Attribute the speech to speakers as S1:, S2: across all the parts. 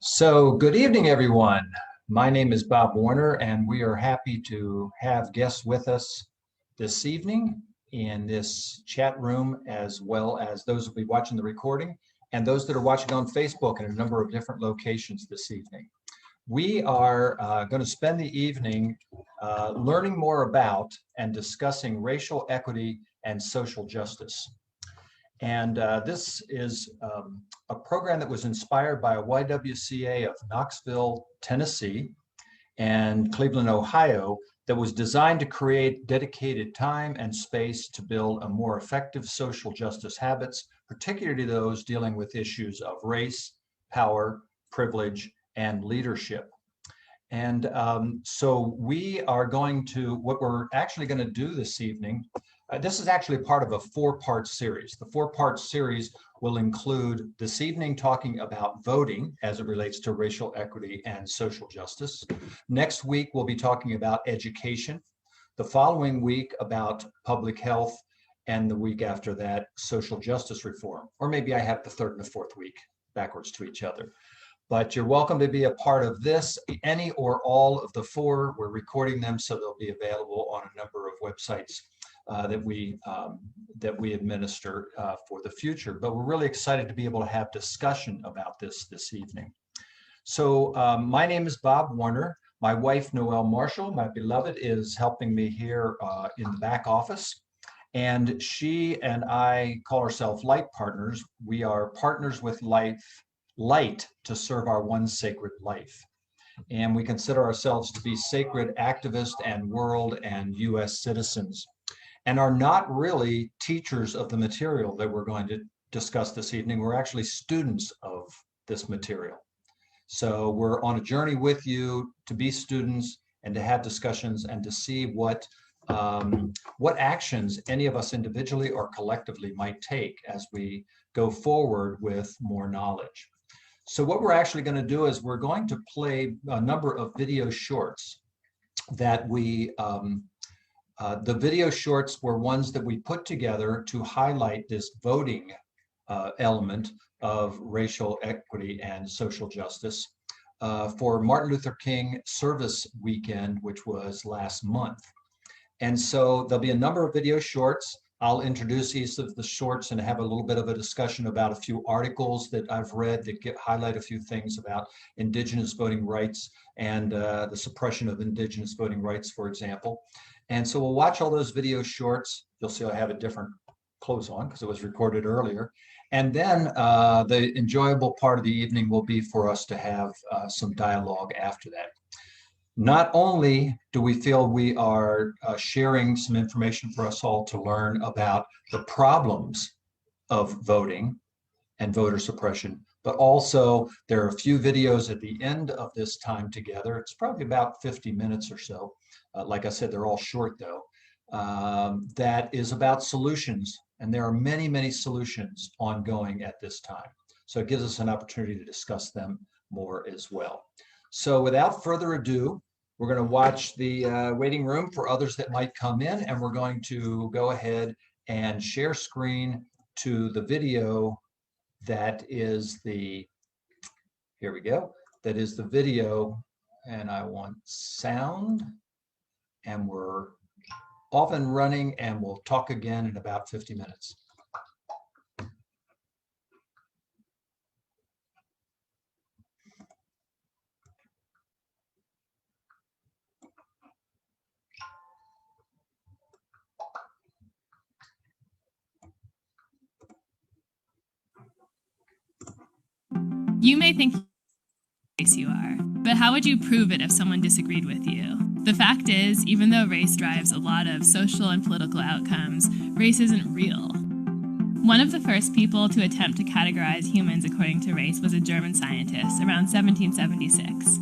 S1: So, good evening, everyone. My name is Bob Warner, and we are happy to have guests with us this evening in this chat room, as well as those who will be watching the recording and those that are watching on Facebook in a number of different locations this evening. We are going to spend the evening learning more about and discussing racial equity and social justice. And this is a program that was inspired by a YWCA of Knoxville, Tennessee, and Cleveland, Ohio, that was designed to create dedicated time and space to build a more effective social justice habits, particularly those dealing with issues of race, power, privilege, and leadership. And so we are going to, what we're actually going to do this evening, this is actually part of a four-part series. The four-part series will include this evening talking about voting as it relates to racial equity and social justice. Next week, we'll be talking about education. The following week about public health, and the week after that, social justice reform. Or maybe I have the third and the fourth week backwards to each other. But you're welcome to be a part of this, any or all of the four. We're recording them, so they'll be available on a number of websites that we administer for the future. But we're really excited to be able to have discussion about this evening. So my name is Bob Warner. My wife, Noel Marshall, my beloved, is helping me here in the back office. And she and I call ourselves Light Partners. We are partners with light to serve our one sacred life. And we consider ourselves to be sacred activists and world and US citizens, and are not really teachers of the material that we're going to discuss this evening. We're actually students of this material. So we're on a journey with you to be students and to have discussions and to see what actions any of us individually or collectively might take as we go forward with more knowledge. So what we're actually going to do is we're going to play a number of video shorts that the video shorts were ones that we put together to highlight this voting element of racial equity and social justice for Martin Luther King service weekend, which was last month. And so there'll be a number of video shorts. I'll introduce each of the shorts and have a little bit of a discussion about a few articles that I've read that highlight a few things about Indigenous voting rights and the suppression of Indigenous voting rights, for example. And so we'll watch all those video shorts. You'll see I have a different clothes on because it was recorded earlier. And then the enjoyable part of the evening will be for us to have some dialogue after that. Not only do we feel we are sharing some information for us all to learn about the problems of voting and voter suppression, but also there are a few videos at the end of this time together. It's probably about 50 minutes or so. Like I said, they're all short though. That is about solutions. And there are many, many solutions ongoing at this time. So it gives us an opportunity to discuss them more as well. So without further ado, we're going to watch the waiting room for others that might come in, and we're going to go ahead and share screen to the video that is here we go, that is the video, and I want sound, and we're off and running, and we'll talk again in about 50 minutes.
S2: You may think race you are, but how would you prove it if someone disagreed with you? The fact is, even though race drives a lot of social and political outcomes, race isn't real. One of the first people to attempt to categorize humans according to race was a German scientist around 1776.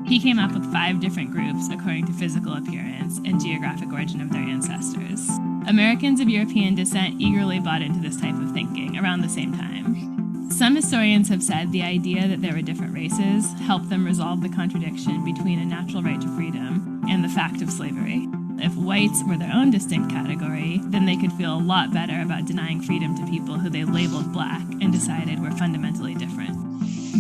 S2: He came up with 5 different groups according to physical appearance and geographic origin of their ancestors. Americans of European descent eagerly bought into this type of thinking around the same time. Some historians have said the idea that there were different races helped them resolve the contradiction between a natural right to freedom and the fact of slavery. If whites were their own distinct category, then they could feel a lot better about denying freedom to people who they labeled black and decided were fundamentally different.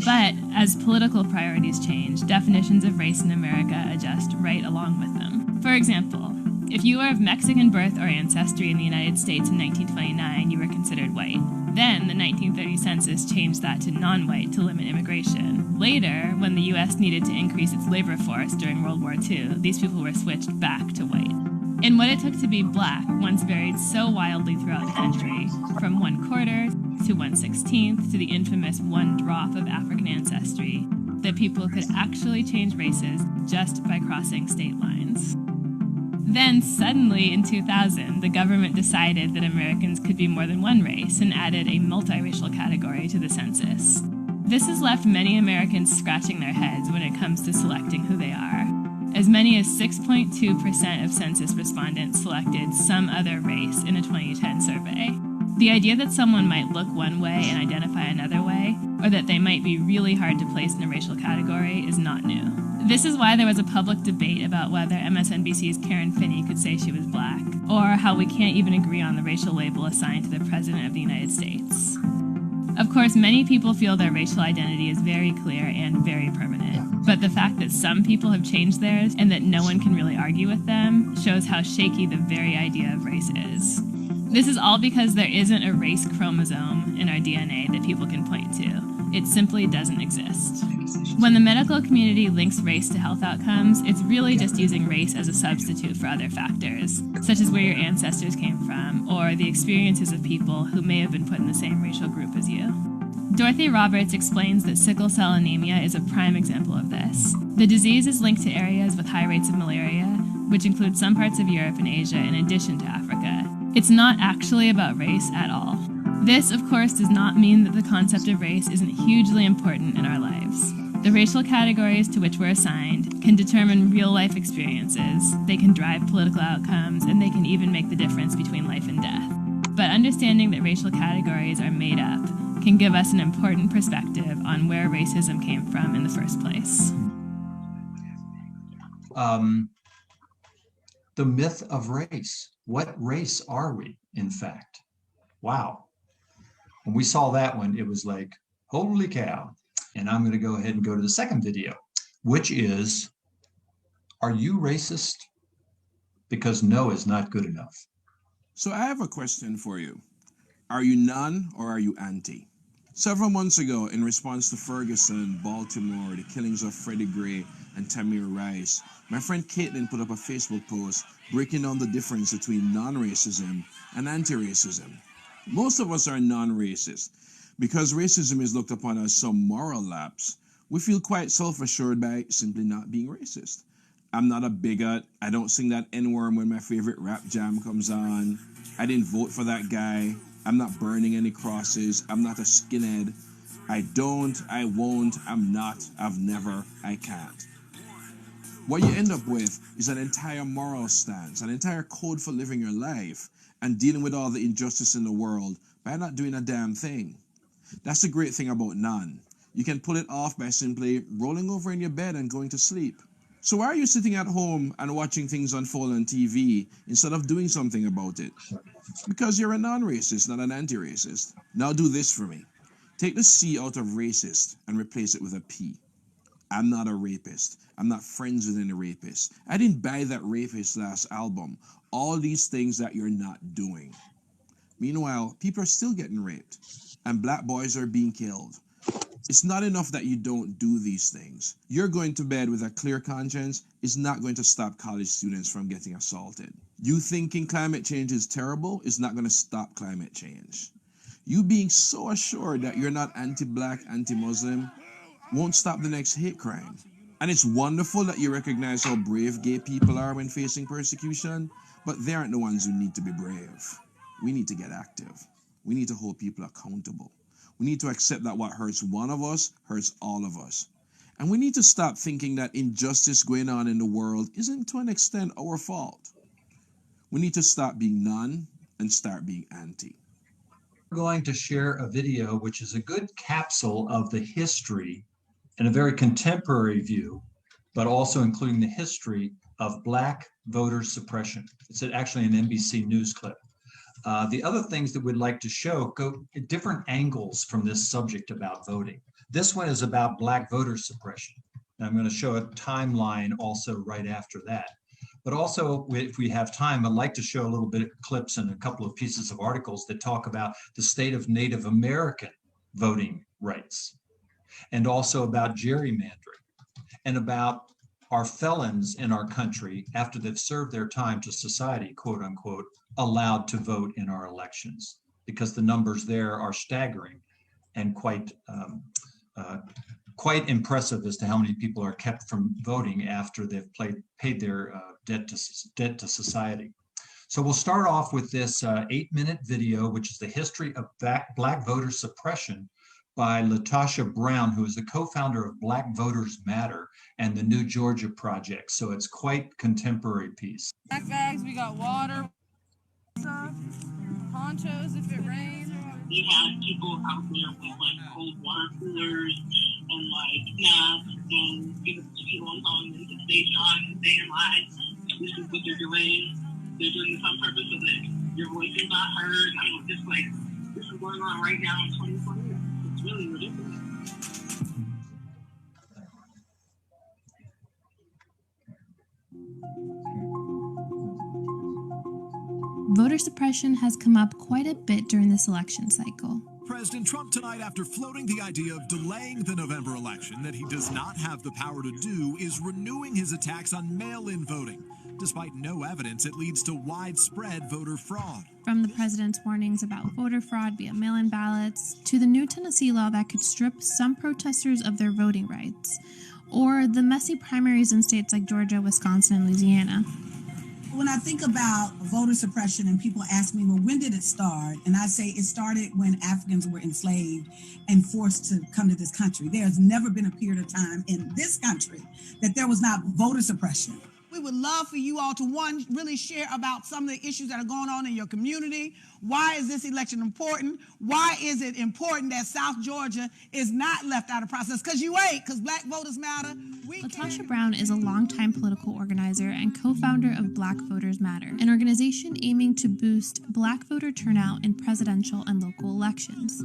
S2: But as political priorities change, definitions of race in America adjust right along with them. For example, if you were of Mexican birth or ancestry in the United States in 1929, you were considered white. Then, the 1930 census changed that to non-white to limit immigration. Later, when the U.S. needed to increase its labor force during World War II, these people were switched back to white. And what it took to be black once varied so wildly throughout the country, from 1/4 to 1/16 to the infamous 1 drop of African ancestry, that people could actually change races just by crossing state lines. Then, suddenly, in 2000, the government decided that Americans could be more than one race and added a multiracial category to the census. This has left many Americans scratching their heads when it comes to selecting who they are. As many as 6.2% of census respondents selected some other race in a 2010 survey. The idea that someone might look one way and identify another way, or that they might be really hard to place in a racial category, is not new. This is why there was a public debate about whether MSNBC's Karen Finney could say she was black, or how we can't even agree on the racial label assigned to the President of the United States. Of course, many people feel their racial identity is very clear and very permanent, but the fact that some people have changed theirs and that no one can really argue with them shows how shaky the very idea of race is. This is all because there isn't a race chromosome in our DNA that people can point to. It simply doesn't exist. When the medical community links race to health outcomes, it's really just using race as a substitute for other factors, such as where your ancestors came from, or the experiences of people who may have been put in the same racial group as you. Dorothy Roberts explains that sickle cell anemia is a prime example of this. The disease is linked to areas with high rates of malaria, which include some parts of Europe and Asia in addition to Africa. It's not actually about race at all. This, of course, does not mean that the concept of race isn't hugely important in our lives. The racial categories to which we're assigned can determine real-life experiences, they can drive political outcomes, and they can even make the difference between life and death. But understanding that racial categories are made up can give us an important perspective on where racism came from in the first place.
S1: The myth of race. What race are we, in fact? Wow. When we saw that one, it was like, holy cow. And I'm going to go ahead and go to the second video, which is, are you racist? Because no is not good enough.
S3: So I have a question for you. Are you none or are you anti? Several months ago, in response to Ferguson, Baltimore, the killings of Freddie Gray and Tamir Rice, my friend Caitlin put up a Facebook post breaking down the difference between non-racism and anti-racism. Most of us are non-racist. Because racism is looked upon as some moral lapse, we feel quite self-assured by simply not being racist. I'm not a bigot. I don't sing that N-worm when my favorite rap jam comes on. I didn't vote for that guy. I'm not burning any crosses. I'm not a skinhead. I don't, I won't, I'm not, I've never, I can't. What you end up with is an entire moral stance, an entire code for living your life and dealing with all the injustice in the world by not doing a damn thing. That's the great thing about none. You can pull it off by simply rolling over in your bed and going to sleep. So why are you sitting at home and watching things unfold on TV instead of doing something about it? Because you're a non-racist, not an anti-racist. Now do this for me. Take the C out of racist and replace it with a P. I'm not a rapist. I'm not friends with any rapist. I didn't buy that rapist last album. All these things that you're not doing. Meanwhile, people are still getting raped. And black boys are being killed. It's not enough that you don't do these things. You're going to bed with a clear conscience is not going to stop college students from getting assaulted. You thinking climate change is terrible is not going to stop climate change. You being so assured that you're not anti-black, anti-Muslim won't stop the next hate crime. And it's wonderful that you recognize how brave gay people are when facing persecution, but they aren't the ones who need to be brave. We need to get active. We need to hold people accountable. We need to accept that what hurts one of us hurts all of us. And we need to stop thinking that injustice going on in the world isn't to an extent our fault. We need to stop being none and start being anti.
S1: We're going to share a video which is a good capsule of the history and a very contemporary view, but also including the history of Black voter suppression. It's actually an NBC News clip. The other things that we'd like to show go at different angles from this subject about voting. This one is about Black voter suppression. And I'm going to show a timeline also right after that. But also, if we have time, I'd like to show a little bit of clips and a couple of pieces of articles that talk about the state of Native American voting rights, and also about gerrymandering, and about our felons in our country, after they've served their time to society, quote unquote, allowed to vote in our elections, because the numbers there are staggering and quite impressive as to how many people are kept from voting after they've paid their debt to society. So we'll start off with this 8-minute video, which is the history of Black voter suppression by Latasha Brown, who is the co-founder of Black Voters Matter and the New Georgia Project. So it's quite contemporary piece.
S4: Black bags, we got water, ponchos if it rains.
S5: We had people out there with like cold water coolers and like masks and people telling them to stay strong and stay in line. This is what they're doing. They're doing this on purpose so that your voice is not heard. I mean, just like this is going on right now in 2020. It's really ridiculous.
S2: Voter suppression has come up quite a bit during this election cycle.
S6: President Trump tonight, after floating the idea of delaying the November election that he does not have the power to do, is renewing his attacks on mail-in voting. Despite no evidence, it leads to widespread voter fraud.
S2: From the president's warnings about voter fraud via mail-in ballots, to the new Tennessee law that could strip some protesters of their voting rights, or the messy primaries in states like Georgia, Wisconsin, and Louisiana.
S7: When I think about voter suppression and people ask me, well, when did it start? And I say it started when Africans were enslaved and forced to come to this country. There has never been a period of time in this country that there was not voter suppression.
S8: We would love for you all to, one, really share about some of the issues that are going on in your community. Why is this election important? Why is it important that South Georgia is not left out of the process? Because you ain't, because Black voters matter.
S2: Latasha Brown is a longtime political organizer and co-founder of Black Voters Matter, an organization aiming to boost Black voter turnout in presidential and local elections.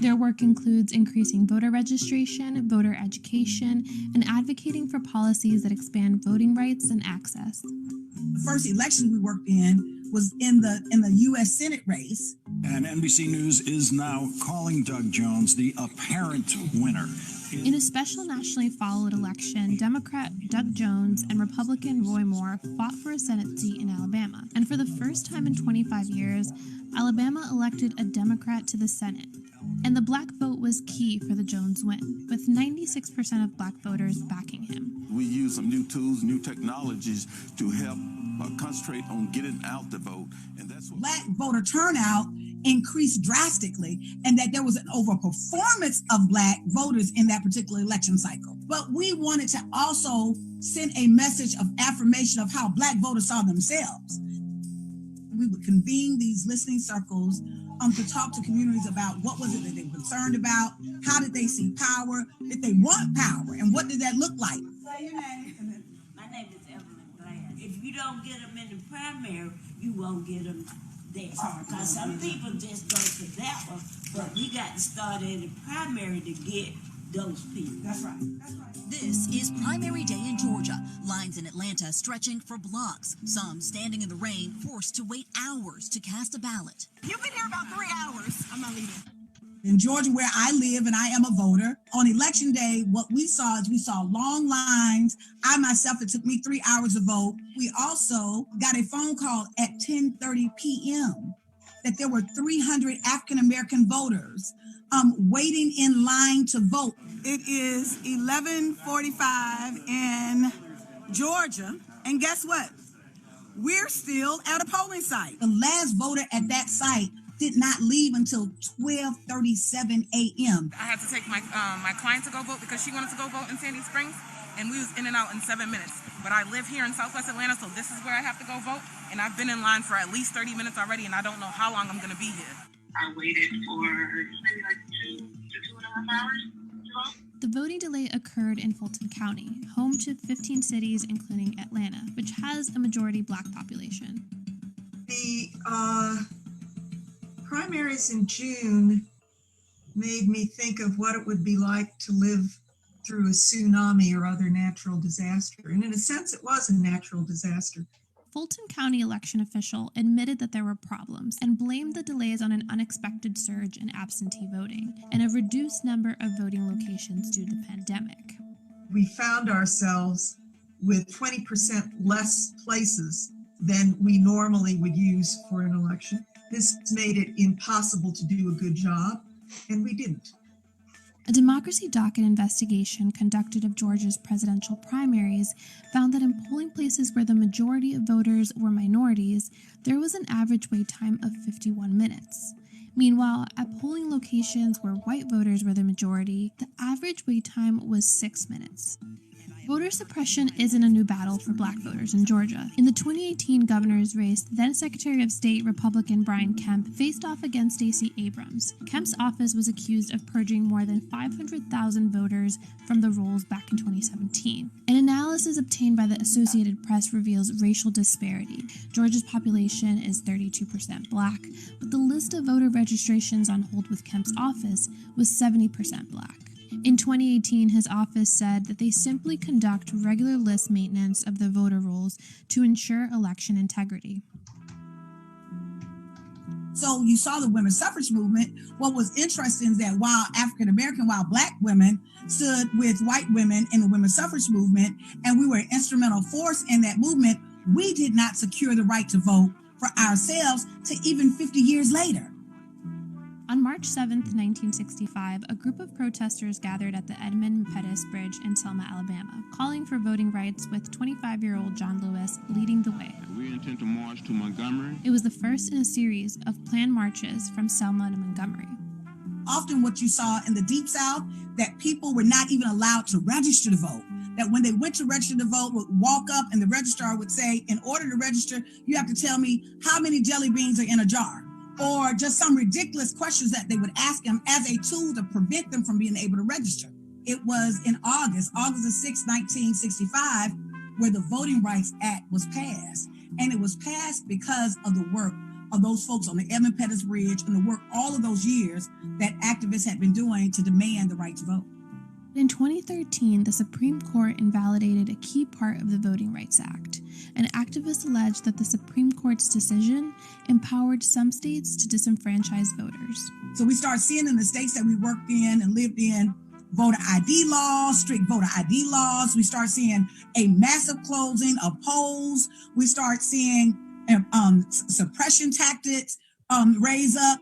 S2: Their work includes increasing voter registration, voter education, and advocating for policies that expand voting rights and access.
S7: The first election we worked in was in the U.S. Senate race.
S9: And NBC News is now calling Doug Jones the apparent winner.
S2: In a special nationally followed election, Democrat Doug Jones and Republican Roy Moore fought for a Senate seat in Alabama. And for the first time in 25 years, Alabama elected a Democrat to the Senate. And the Black vote was key for the Jones win, with 96% of Black voters backing him.
S9: We use some new tools, new technologies to help concentrate on getting out the vote. And that's what
S7: Black voter turnout increased drastically, and that there was an overperformance of Black voters in that particular election cycle. But we wanted to also send a message of affirmation of how Black voters saw themselves. We would convene these listening circles to talk to communities about what was it that they were concerned about, how did they see power, did they want power, and what did that look like?
S10: Say your name. My name is Evelyn Blair. If you don't get them in the primary, you won't get them there. Because some people just go for that one, but we got to start in the primary to get those people.
S7: That's right. That's right.
S11: This is primary day in Georgia. Lines in Atlanta stretching for blocks. Some standing in the rain, forced to wait hours to cast a ballot.
S8: You've been here about 3 hours. I'm not leaving.
S7: In Georgia, where I live and I am a voter, on election day, what we saw is we saw long lines. I myself, it took me 3 hours to vote. We also got a phone call at 10:30 p.m. that there were 300 African-American voters waiting in line to vote.
S8: It is 11:45 in Georgia, and guess what? We're still at a polling site.
S7: The last voter at that site did not leave until 12:37 a.m.
S4: I had to take my client to go vote because she wanted to go vote in Sandy Springs, and we was in and out in 7 minutes. But I live here in Southwest Atlanta, so this is where I have to go vote, and I've been in line for at least 30 minutes already, and I don't know how long I'm going to be here.
S5: I waited for maybe like 2 to 2.5 hours to vote.
S2: The voting delay occurred in Fulton County, home to 15 cities, including Atlanta, which has a majority Black population.
S12: The primaries in June made me think of what it would be like to live through a tsunami or other natural disaster. And in a sense, it was a natural disaster.
S2: Fulton County election official admitted that there were problems and blamed the delays on an unexpected surge in absentee voting and a reduced number of voting locations due to the pandemic.
S12: We found ourselves with 20% less places than we normally would use for an election. This made it impossible to do a good job, and we didn't.
S2: A Democracy Docket investigation conducted of Georgia's presidential primaries found that in polling places where the majority of voters were minorities, there was an average wait time of 51 minutes. Meanwhile, at polling locations where white voters were the majority, the average wait time was 6 minutes. Voter suppression isn't a new battle for Black voters in Georgia. In the 2018 governor's race, then Secretary of State Republican Brian Kemp faced off against Stacey Abrams. Kemp's office was accused of purging more than 500,000 voters from the rolls back in 2017. An analysis obtained by the Associated Press reveals racial disparity. Georgia's population is 32% Black, but the list of voter registrations on hold with Kemp's office was 70% Black. In 2018, his office said that they simply conduct regular list maintenance of the voter rolls to ensure election integrity.
S7: So you saw the women's suffrage movement. What was interesting is that while while Black women stood with white women in the women's suffrage movement, and we were an instrumental force in that movement, we did not secure the right to vote for ourselves to even 50 years later.
S2: On March 7, 1965, a group of protesters gathered at the Edmund Pettus Bridge in Selma, Alabama, calling for voting rights, with 25-year-old John Lewis leading the way.
S13: We intend to march to Montgomery.
S2: It was the first in a series of planned marches from Selma to Montgomery.
S7: Often what you saw in the Deep South, that people were not even allowed to register to vote. That when they went to register to vote, would walk up and the registrar would say, in order to register, you have to tell me how many jelly beans are in a jar. Or just some ridiculous questions that they would ask them as a tool to prevent them from being able to register. It was in August the 6th, 1965, where the Voting Rights Act was passed. And it was passed because of the work of those folks on the Edmund Pettus Bridge and the work all of those years that activists had been doing to demand the right to vote.
S2: In 2013, the Supreme Court invalidated a key part of the Voting Rights Act, and activists alleged that the Supreme Court's decision empowered some states to disenfranchise voters.
S7: So we start seeing in the states that we worked in and lived in voter ID laws, strict voter ID laws. We start seeing a massive closing of polls. We start seeing suppression tactics raise up.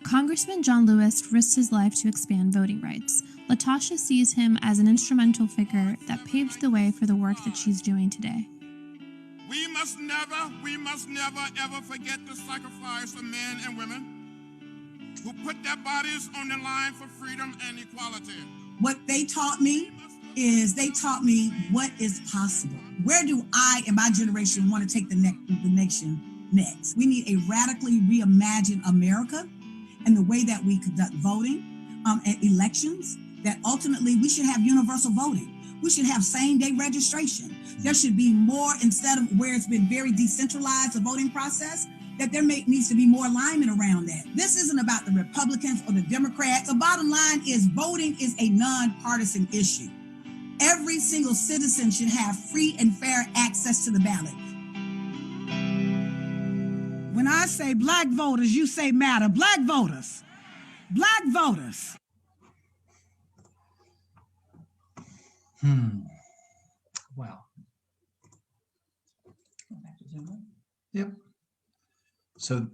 S2: Congressman John Lewis risked his life to expand voting rights. Latasha sees him as an instrumental figure that paved the way for the work that she's doing today.
S13: We must never, ever forget the sacrifice of men and women who put their bodies on the line for freedom and equality.
S7: What they taught me is what is possible. Where do I and my generation want to take the nation next? We need a radically reimagined America and the way that we conduct voting and elections, that ultimately we should have universal voting. We should have same-day registration. There should be more, instead of where it's been very decentralized, the voting process, that there needs to be more alignment around that. This isn't about the Republicans or the Democrats. The bottom line is voting is a nonpartisan issue. Every single citizen should have free and fair access to the ballot.
S8: When I say Black voters, you say matter. Black voters. Black voters.
S1: Wow. Yep. So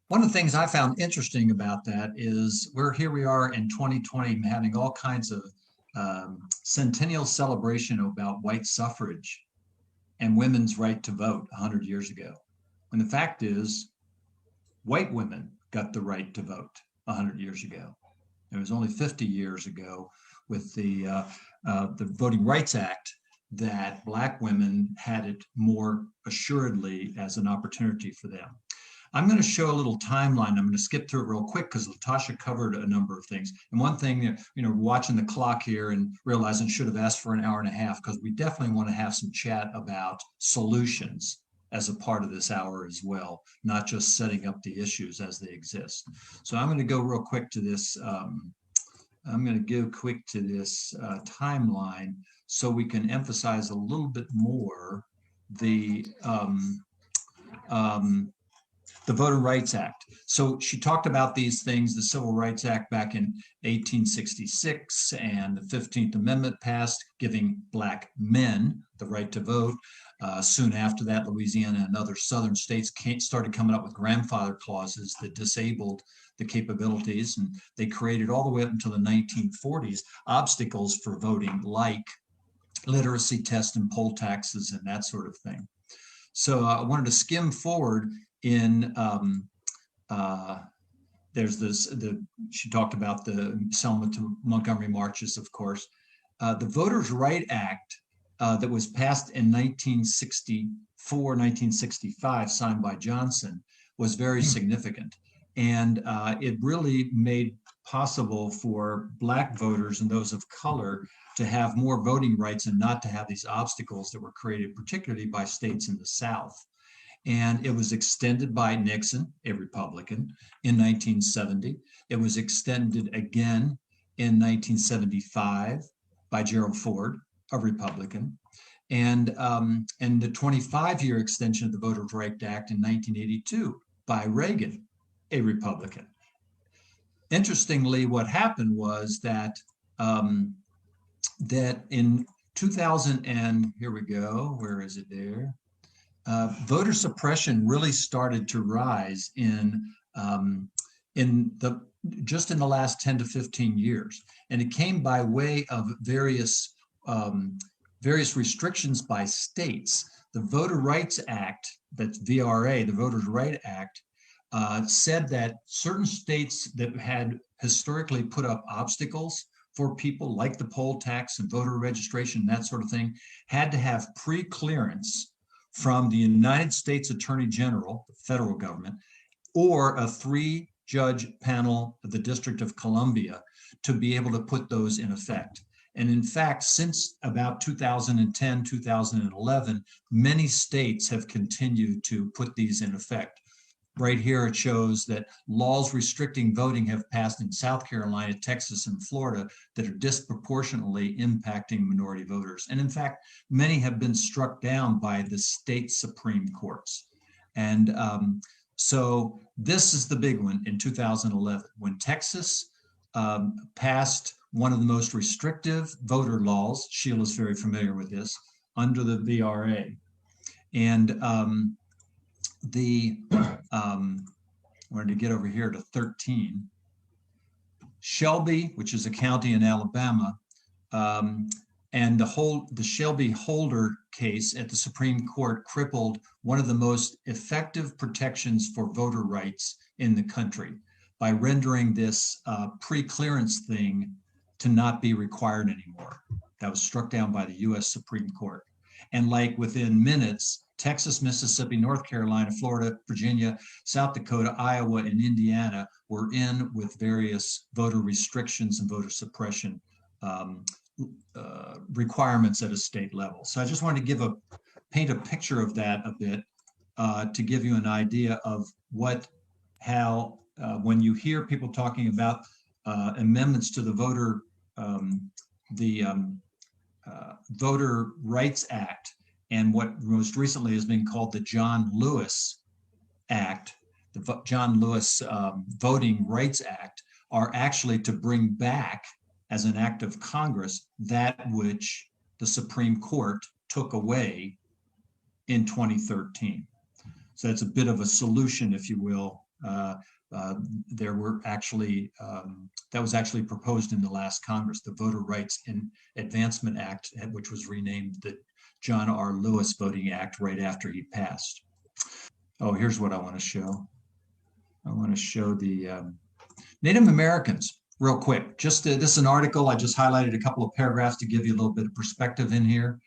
S1: one of the things I found interesting about that is here we are in 2020 having all kinds of centennial celebration about white suffrage and women's right to vote 100 years ago. When the fact is, white women got the right to vote 100 years ago. It was only 50 years ago with the Voting Rights Act that Black women had it more assuredly as an opportunity for them. I'm going to show a little timeline. I'm going to skip through it real quick because Latasha covered a number of things. And one thing, watching the clock here and realizing should have asked for an hour and a half, because we definitely want to have some chat about solutions as a part of this hour as well, not just setting up the issues as they exist. So I'm going to go real quick to this. I'm going to go quick to this timeline so we can emphasize a little bit more the Voter Rights Act. So she talked about these things, the Civil Rights Act back in 1866, and the 15th Amendment passed, giving Black men the right to vote. Soon after that, Louisiana and other southern states started coming up with grandfather clauses that disabled the capabilities, and they created all the way up until the 1940s obstacles for voting, like literacy tests and poll taxes and that sort of thing. So I wanted to skim forward in there's this, she talked about the Selma to Montgomery marches, of course. The Voters' Right Act that was passed in 1964, 1965, signed by Johnson, was very significant. And it really made possible for Black voters and those of color to have more voting rights and not to have these obstacles that were created, particularly by states in the South. And it was extended by Nixon, a Republican, in 1970. It was extended again in 1975 by Gerald Ford, a Republican, and the 25-year extension of the Voters' Right Act in 1982 by Reagan, a Republican. Interestingly, what happened was that that in 2000 and here we go, where is it there? Voter suppression really started to rise just in the last 10 to 15 years. And it came by way of various restrictions by states. The Voter Rights Act, that's VRA, the Voters' Right Act, said that certain states that had historically put up obstacles for people, like the poll tax and voter registration, that sort of thing, had to have pre-clearance from the United States Attorney General, the federal government, or a 3-judge panel of the District of Columbia to be able to put those in effect. And in fact, since about 2010, 2011, many states have continued to put these in effect. Right here, it shows that laws restricting voting have passed in South Carolina, Texas, and Florida that are disproportionately impacting minority voters. And in fact, many have been struck down by the state Supreme Courts. And so this is the big one in 2011, when Texas passed one of the most restrictive voter laws. Sheila's very familiar with this, under the VRA. And wanted to get over here to 13. Shelby, which is a county in Alabama, and the Shelby Holder case at the Supreme Court crippled one of the most effective protections for voter rights in the country by rendering this pre-clearance thing to not be required anymore. That was struck down by the US Supreme Court. And like within minutes, Texas, Mississippi, North Carolina, Florida, Virginia, South Dakota, Iowa, and Indiana were in with various voter restrictions and voter suppression requirements at a state level. So I just wanted to paint a picture of that a bit to give you an idea of how when you hear people talking about amendments to the Voter Rights Act, and what most recently has been called the John Lewis Act, the John Lewis Voting Rights Act, are actually to bring back as an act of Congress that which the Supreme Court took away in 2013. So that's a bit of a solution, if you will. There were actually, that was actually proposed in the last Congress, the Voter Rights and Advancement Act, which was renamed the John R. Lewis Voting Act right after he passed. Oh, here's what I want to show. I want to show the Native Americans real quick. Just this is an article. I just highlighted a couple of paragraphs to give you a little bit of perspective in here.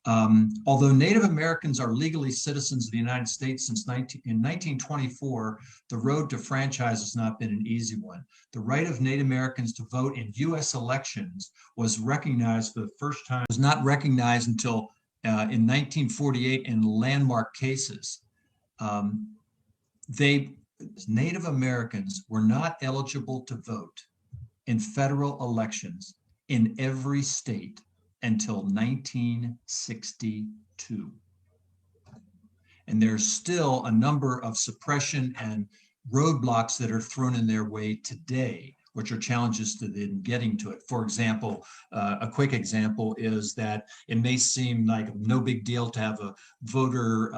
S1: Although Native Americans are legally citizens of the United States in 1924, the road to franchise has not been an easy one. The right of Native Americans to vote in U.S. elections was recognized for the first time. It was not recognized until in 1948 in landmark cases. Native Americans were not eligible to vote in federal elections in every state until 1962. And there's still a number of suppression and roadblocks that are thrown in their way today, which are challenges to them getting to it. For example, a quick example is that it may seem like no big deal to have a voter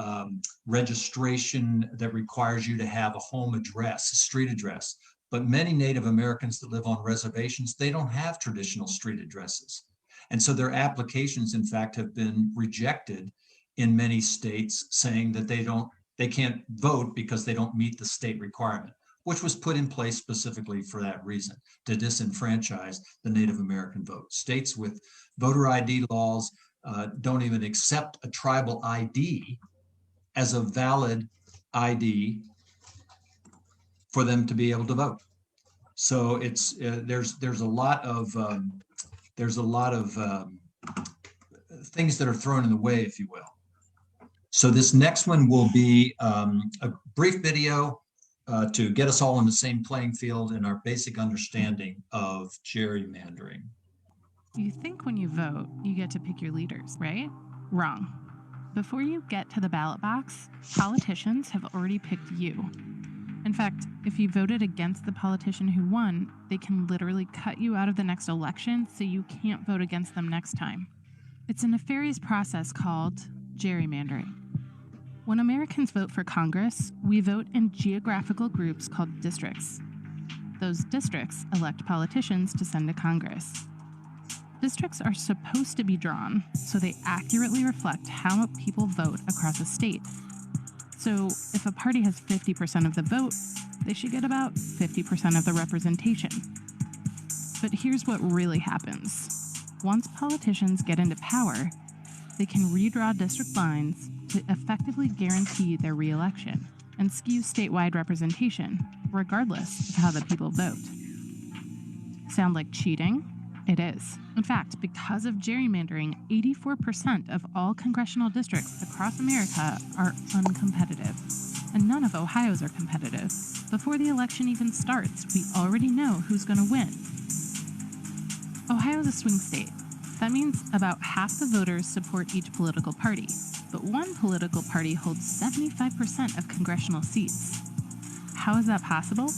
S1: registration that requires you to have a home address, a street address. But many Native Americans that live on reservations, they don't have traditional street addresses. And so their applications, in fact, have been rejected in many states, saying that they can't vote because they don't meet the state requirement, which was put in place specifically for that reason, to disenfranchise the Native American vote. States with voter ID laws don't even accept a tribal ID as a valid ID for them to be able to vote. So it's there's a lot of things that are thrown in the way, if you will. So this next one will be a brief video to get us all on the same playing field in our basic understanding of gerrymandering.
S2: You think when you vote, you get to pick your leaders, right? Wrong. Before you get to the ballot box, politicians have already picked you. In fact, if you voted against the politician who won, they can literally cut you out of the next election so you can't vote against them next time. It's a nefarious process called gerrymandering. When Americans vote for Congress, we vote in geographical groups called districts. Those districts elect politicians to send to Congress. Districts are supposed to be drawn so they accurately reflect how people vote across a state. So if a party has 50% of the vote, they should get about 50% of the representation. But here's what really happens. Once politicians get into power, they can redraw district lines to effectively guarantee their re-election and skew statewide representation, regardless of how the people vote. Sound like cheating? It is. In fact, because of gerrymandering, 84% of all congressional districts across America are uncompetitive. And none of Ohio's are competitive. Before the election even starts, we already know who's going to win. Ohio's a swing state. That means about half the voters support each political party, but one political party holds 75% of congressional seats. How is that possible?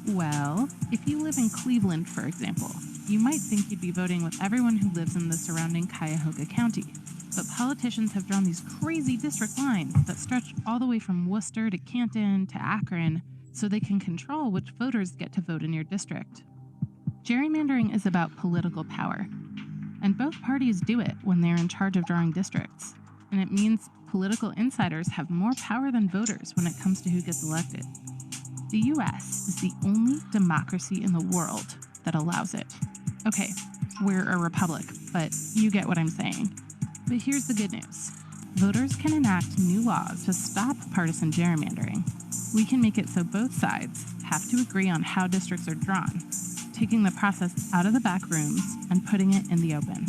S2: Well, if you live in Cleveland, for example, you might think you'd be voting with everyone who lives in the surrounding Cuyahoga County. But politicians have drawn these crazy district lines that stretch all the way from Worcester to Canton to Akron, so they can control which voters get to vote in your district. Gerrymandering is about political power, and both parties do it when they're in charge of drawing districts. And it means political insiders have more power than voters when it comes to who gets elected. The US is the only democracy in the world that allows it. Okay, we're a republic, but you get what I'm saying. But here's the good news. Voters can enact new laws to stop partisan gerrymandering. We can make it so both sides have to agree on how districts are drawn, taking the process out of the back rooms and putting it in the open.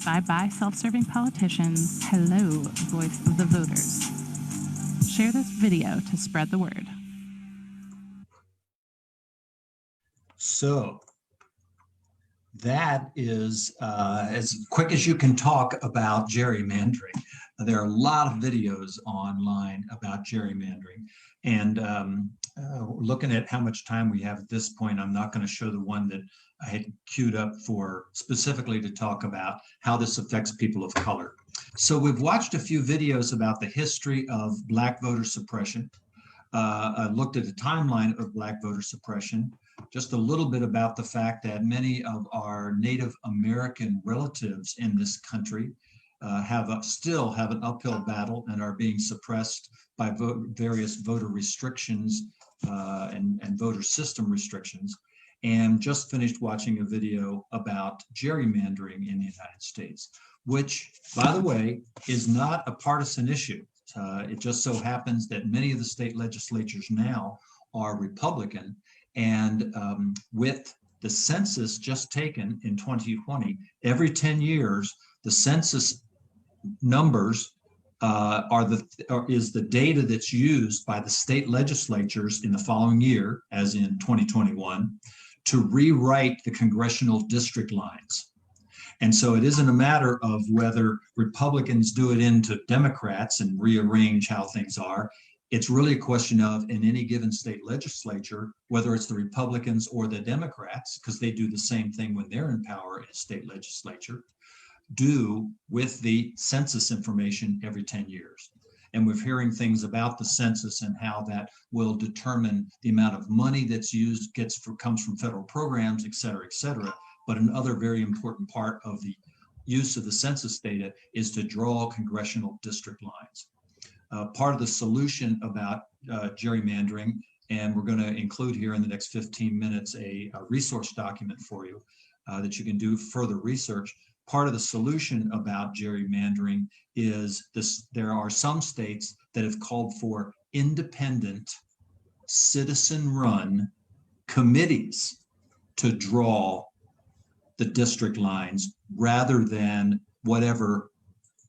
S2: Bye-bye self-serving politicians. Hello, voice of the voters. Share this video to spread the word.
S1: So that is as quick as you can talk about gerrymandering. There are a lot of videos online about gerrymandering. And looking at how much time we have at this point, I'm not going to show the one that I had queued up for specifically to talk about how this affects people of color. So we've watched a few videos about the history of Black voter suppression. I looked at a timeline of Black voter suppression, just a little bit about the fact that many of our Native American relatives in this country still have an uphill battle and are being suppressed by various voter restrictions and voter system restrictions, and just finished watching a video about gerrymandering in the United States. which, by the way, is not a partisan issue. It just so happens that many of the state legislatures now are Republican, and with the census just taken in 2020, every 10 years, the census numbers is the data that's used by the state legislatures in the following year, as in 2021, to rewrite the congressional district lines. And so it isn't a matter of whether Republicans do it into Democrats and rearrange how things are. It's really a question of, in any given state legislature, whether it's the Republicans or the Democrats, because they do the same thing when they're in power in a state legislature, do with the census information every 10 years. And we're hearing things about the census and how that will determine the amount of money that's used, comes from federal programs, et cetera, et cetera. But another very important part of the use of the census data is to draw congressional district lines. Part of the solution about gerrymandering, and we're going to include here in the next 15 minutes a resource document for you that you can do further research. Part of the solution about gerrymandering is this: there are some states that have called for independent, citizen-run committees to draw the district lines rather than whatever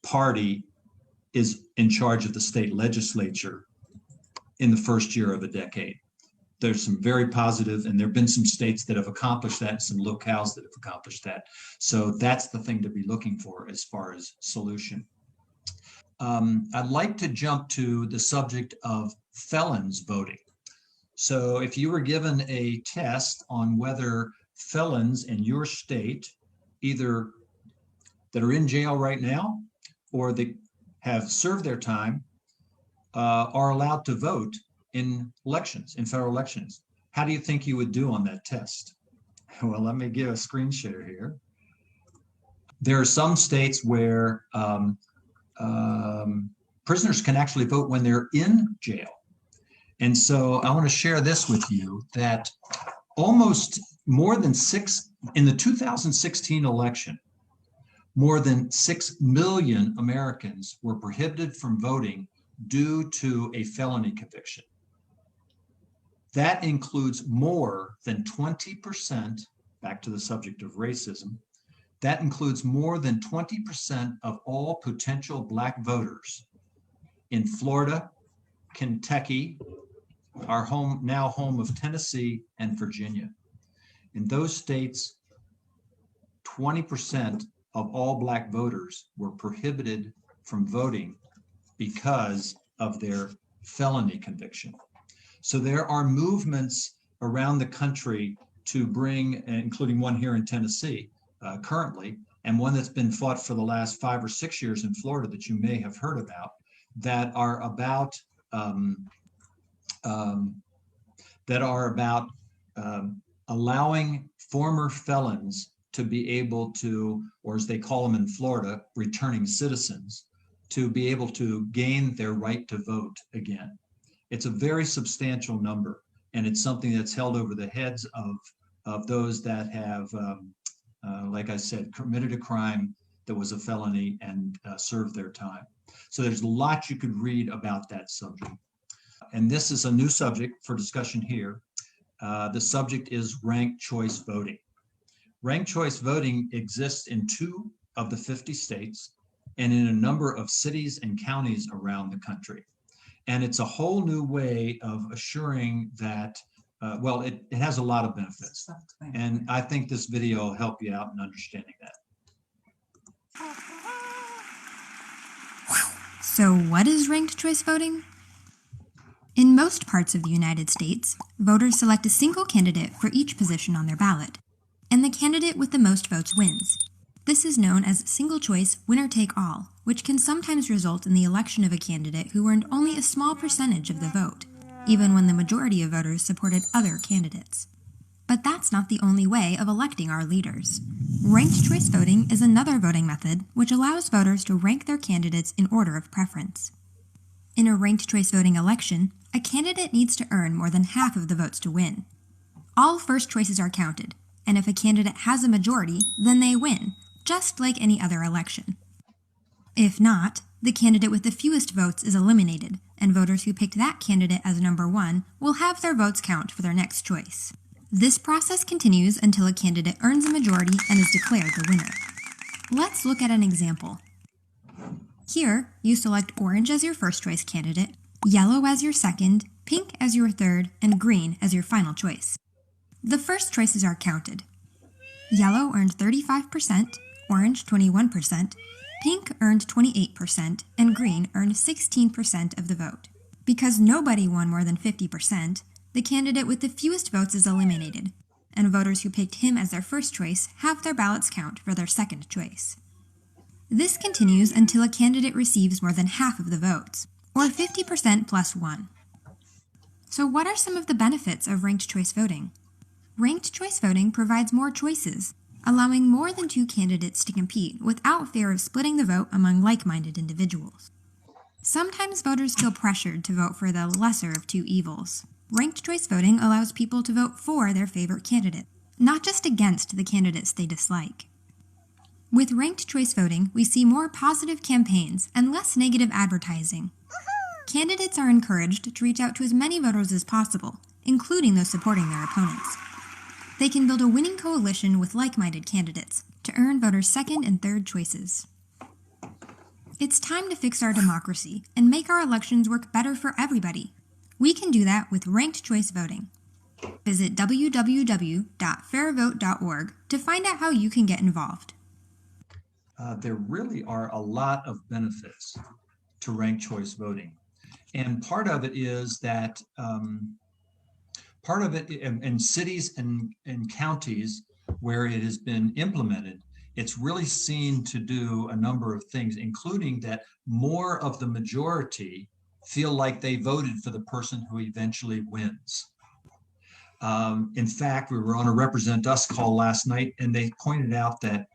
S1: party is in charge of the state legislature in the first year of a decade. There's some very positive, and there have been some states that have accomplished that, some locales that have accomplished that. So that's the thing to be looking for as far as solution. I'd like to jump to the subject of felons voting. So if you were given a test on whether felons in your state, either that are in jail right now or that have served their time, are allowed to vote in elections, in federal elections, how do you think you would do on that test? Well, let me give a screen share here. There are some states where prisoners can actually vote when they're in jail. And so I want to share this with you, that almost more than in the 2016 election, more than 6 million Americans were prohibited from voting due to a felony conviction. That includes more than 20%, back to the subject of racism, that includes more than 20% of all potential Black voters in Florida, Kentucky, our now home of Tennessee, and Virginia. In those states, 20% of all Black voters were prohibited from voting because of their felony conviction. So there are movements around the country to bring, including one here in Tennessee currently, and one that's been fought for the last 5 or 6 years in Florida that you may have heard about, that are about allowing former felons to be able to, or as they call them in Florida, returning citizens, to be able to gain their right to vote again. It's a very substantial number, and it's something that's held over the heads of those that have, like I said, committed a crime that was a felony and served their time. So there's a lot you could read about that subject. And this is a new subject for discussion here. The subject is ranked choice voting. Ranked choice voting exists in 2 of the 50 states and in a number of cities and counties around the country. And it's a whole new way of assuring that, well, it has a lot of benefits. And I think this video will help you out in understanding that.
S14: So what is ranked choice voting? In most parts of the United States, voters select a single candidate for each position on their ballot, and the candidate with the most votes wins. This is known as single-choice winner-take-all, which can sometimes result in the election of a candidate who earned only a small percentage of the vote, even when the majority of voters supported other candidates. But that's not the only way of electing our leaders. Ranked choice voting is another voting method which allows voters to rank their candidates in order of preference. In a ranked choice voting election, a candidate needs to earn more than half of the votes to win. All first choices are counted, and if a candidate has a majority, then they win, just like any other election. If not, the candidate with the fewest votes is eliminated, and voters who picked that candidate as number one will have their votes count for their next choice. This process continues until a candidate earns a majority and is declared the winner. Let's look at an example. Here, you select orange as your first choice candidate, yellow as your second, pink as your third, and green as your final choice. The first choices are counted. Yellow earned 35%, orange 21%, pink earned 28%, and green earned 16% of the vote. Because nobody won more than 50%, the candidate with the fewest votes is eliminated, and voters who picked him as their first choice have their ballots count for their second choice. This continues until a candidate receives more than half of the votes, or 50% plus 1. So what are some of the benefits of ranked choice voting? Ranked choice voting provides more choices, allowing more than two candidates to compete without fear of splitting the vote among like-minded individuals. Sometimes voters feel pressured to vote for the lesser of two evils. Ranked choice voting allows people to vote for their favorite candidate, not just against the candidates they dislike. With ranked choice voting, we see more positive campaigns and less negative advertising. Candidates are encouraged to reach out to as many voters as possible, including those supporting their opponents. They can build a winning coalition with like-minded candidates to earn voters' second and third choices. It's time to fix our democracy and make our elections work better for everybody. We can do that with ranked choice voting. Visit www.fairvote.org to find out how you can get involved.
S1: There really are a lot of benefits to ranked choice voting. And part of it is that part of it in cities and counties where it has been implemented, it's really seen to do a number of things, including that more of the majority feel like they voted for the person who eventually wins. In fact, we were on a Represent Us call last night, and they pointed out that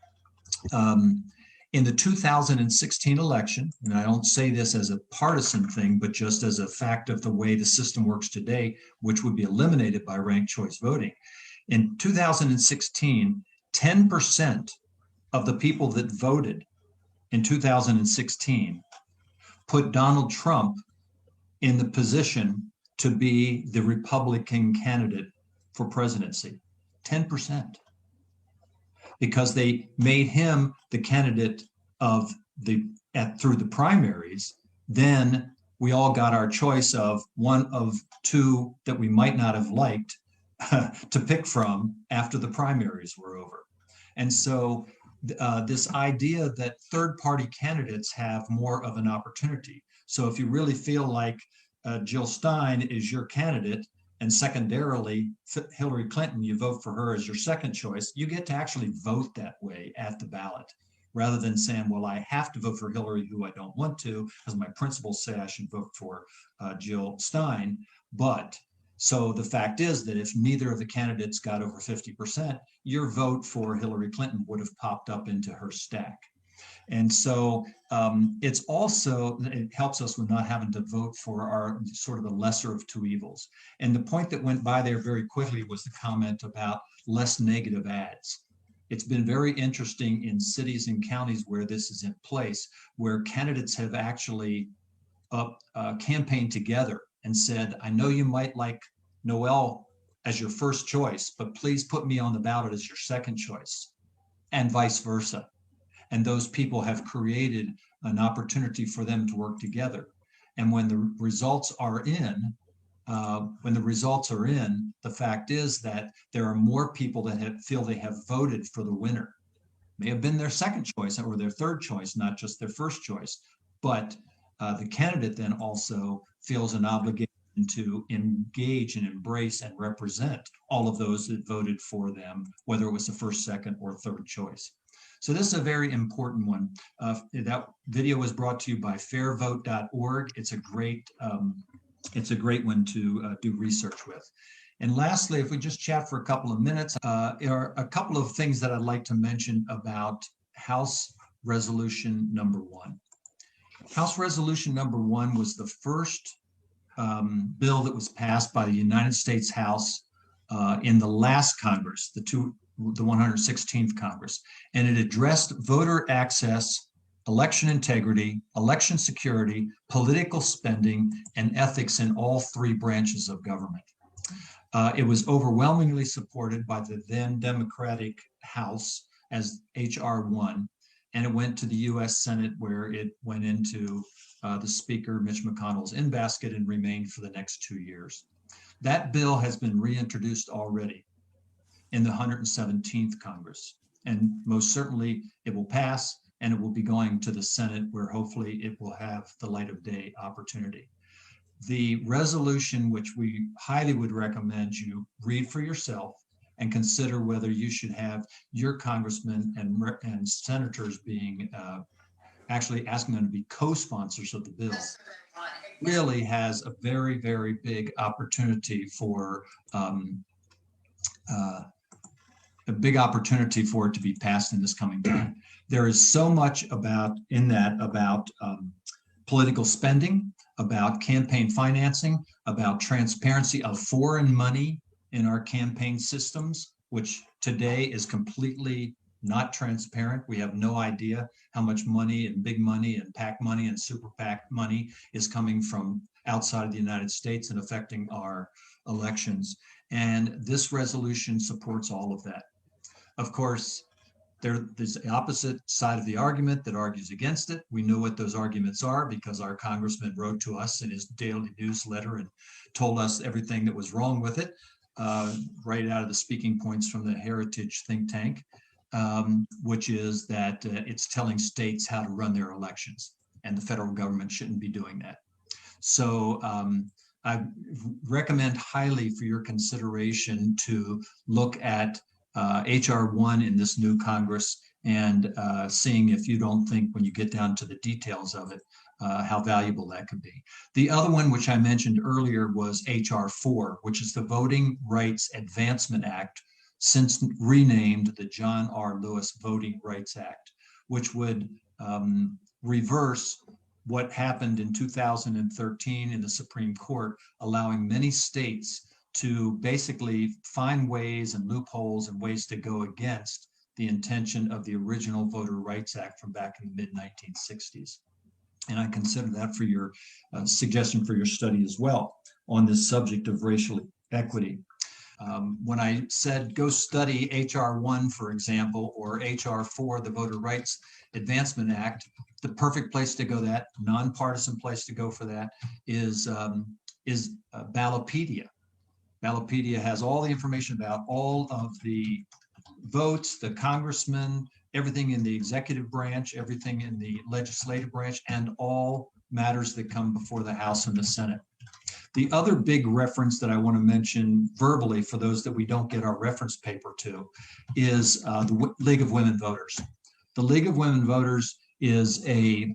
S1: in the 2016 election, and I don't say this as a partisan thing, but just as a fact of the way the system works today, which would be eliminated by ranked choice voting. In 2016, 10% of the people that voted in 2016 put Donald Trump in the position to be the Republican candidate for presidency. 10%. Because they made him the candidate of through the primaries. Then we all got our choice of one of two that we might not have liked to pick from after the primaries were over. And so this idea that third-party candidates have more of an opportunity. So if you really feel like Jill Stein is your candidate, and secondarily, Hillary Clinton, you vote for her as your second choice, you get to actually vote that way at the ballot, rather than saying, well, I have to vote for Hillary, who I don't want to, because my principles say I should vote for Jill Stein. But so the fact is that if neither of the candidates got over 50%, your vote for Hillary Clinton would have popped up into her stack. And so it helps us with not having to vote for our sort of the lesser of two evils. And the point that went by there very quickly was the comment about less negative ads. It's been very interesting in cities and counties where this is in place, where candidates have actually campaigned together and said, I know you might like Noel as your first choice, but please put me on the ballot as your second choice, and vice versa. And those people have created an opportunity for them to work together. And when the results are in, the fact is that there are more people that feel they have voted for the winner. May have been their second choice or their third choice, not just their first choice. But the candidate then also feels an obligation to engage and embrace and represent all of those that voted for them, whether it was the first, second, or third choice. So this is a very important one. That video was brought to you by fairvote.org. It's a great one to do research with. And lastly, if we just chat for a couple of minutes, there are a couple of things that I'd like to mention about House Resolution number 1. House Resolution number 1 was the first bill that was passed by the United States House in the last Congress, the 116th Congress, and it addressed voter access election integrity, election security, political spending, and ethics in all three branches of government. It was overwhelmingly supported by the then Democratic House as H.R. 1, and it went to the U.S. Senate, where it went into the Speaker, Mitch McConnell's in basket, and remained for the next 2 years. That bill has been reintroduced already in the 117th Congress, and most certainly it will pass, and it will be going to the Senate, where hopefully it will have the light of day opportunity. The resolution, which we highly would recommend you read for yourself and consider whether you should have your congressmen and senators being actually asking them to be co-sponsors of the bill, really has a very, very big opportunity for a big opportunity for it to be passed in this coming time. There is so much about political spending, about campaign financing, about transparency of foreign money in our campaign systems, which today is completely not transparent. We have no idea how much money and big money and PAC money and super PAC money is coming from outside of the United States and affecting our elections. And this resolution supports all of that. Of course, there's the opposite side of the argument that argues against it. We know what those arguments are because our congressman wrote to us in his daily newsletter and told us everything that was wrong with it, right out of the speaking points from the Heritage think tank, which is that it's telling states how to run their elections, and the federal government shouldn't be doing that. So I recommend highly for your consideration to look at H.R. 1 in this new Congress and seeing if you don't think, when you get down to the details of it, how valuable that could be. The other one, which I mentioned earlier, was H.R. 4, which is the Voting Rights Advancement Act, since renamed the John R. Lewis Voting Rights Act, which would reverse what happened in 2013 in the Supreme Court, allowing many states to basically find ways and loopholes and ways to go against the intention of the original Voter Rights Act from back in the mid-1960s. And I consider that for your suggestion for your study as well on this subject of racial equity. When I said go study H.R. 1, for example, or H.R. 4, the Voter Rights Advancement Act, the perfect place to go, that nonpartisan place to go for that is Ballotpedia. Ballotpedia has all the information about all of the votes, the congressmen, everything in the executive branch, everything in the legislative branch, and all matters that come before the House and the Senate. The other big reference that I want to mention verbally for those that we don't get our reference paper to is the League of Women Voters. The League of Women Voters is a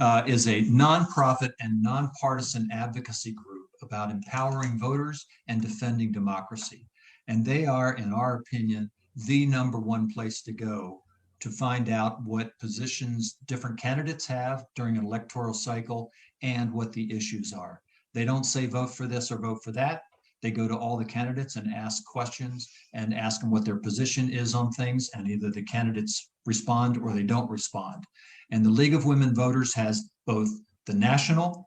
S1: nonprofit and nonpartisan advocacy group about empowering voters and defending democracy. And they are, in our opinion, the #1 place to go to find out what positions different candidates have during an electoral cycle and what the issues are. They don't say vote for this or vote for that. They go to all the candidates and ask questions and ask them what their position is on things, and either the candidates respond or they don't respond. And the League of Women Voters has both the national,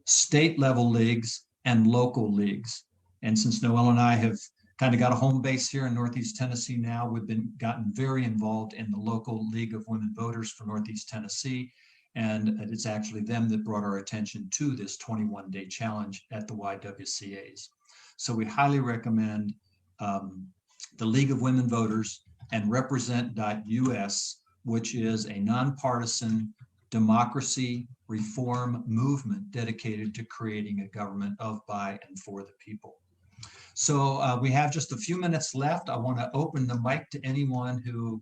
S1: state level leagues and local leagues. And since Noel and I have kind of got a home base here in Northeast Tennessee now, we've gotten very involved in the local League of Women Voters for Northeast Tennessee. And it's actually them that brought our attention to this 21-day challenge at the YWCAs. So we highly recommend the League of Women Voters and represent.us, which is a nonpartisan democracy reform movement dedicated to creating a government of, by, and for the people. So we have just a few minutes left. I want to open the mic to anyone who,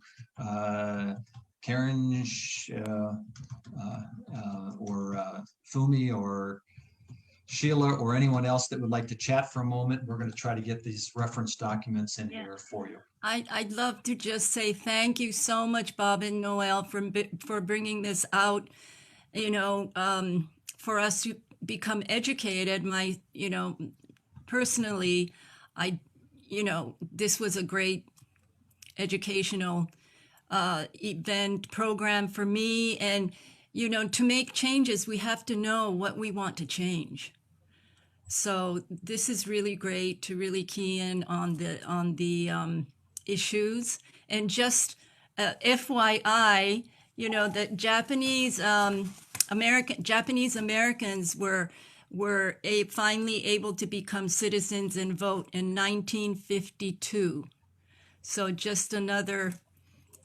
S1: Karen or Fumi or Sheila or anyone else that would like to chat for a moment. We're going to try to get these reference documents in here for you.
S15: I'd love to just say thank you so much, Bob and Noel, for bringing this out, for us to become educated. Personally, this was a great educational event program for me. And, you know, to make changes, we have to know what we want to change. So this is really great to really key in on the issues. And just FYI, you know, that Japanese Americans were finally able to become citizens and vote in 1952. So just another,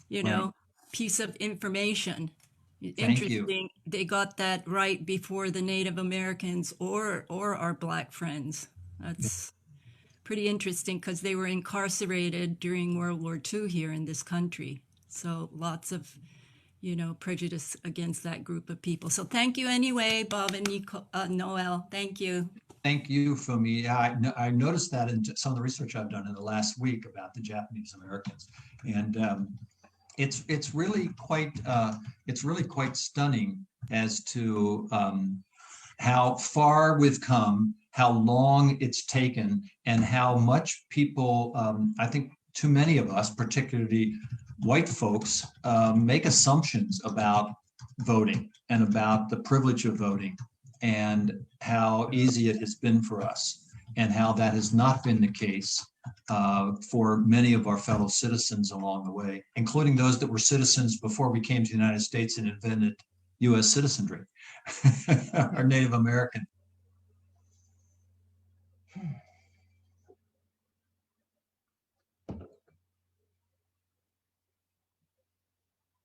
S15: you know, piece of information.
S1: Thank you.
S15: Interesting. They got that right before the Native Americans or our Black friends. That's pretty interesting because they were incarcerated during World War II here in this country. So lots of, you know, prejudice against that group of people. So thank you anyway, Bob and Noel. Thank you.
S1: Thank you, Fumi. I noticed that in some of the research I've done in the last week about the Japanese Americans, and it's really quite stunning as to how far we've come, how long it's taken, and how much people, I think too many of us, particularly white folks, make assumptions about voting and about the privilege of voting and how easy it has been for us and how that has not been the case for many of our fellow citizens along the way, including those that were citizens before we came to the United States and invented U.S. citizenry, our Native American.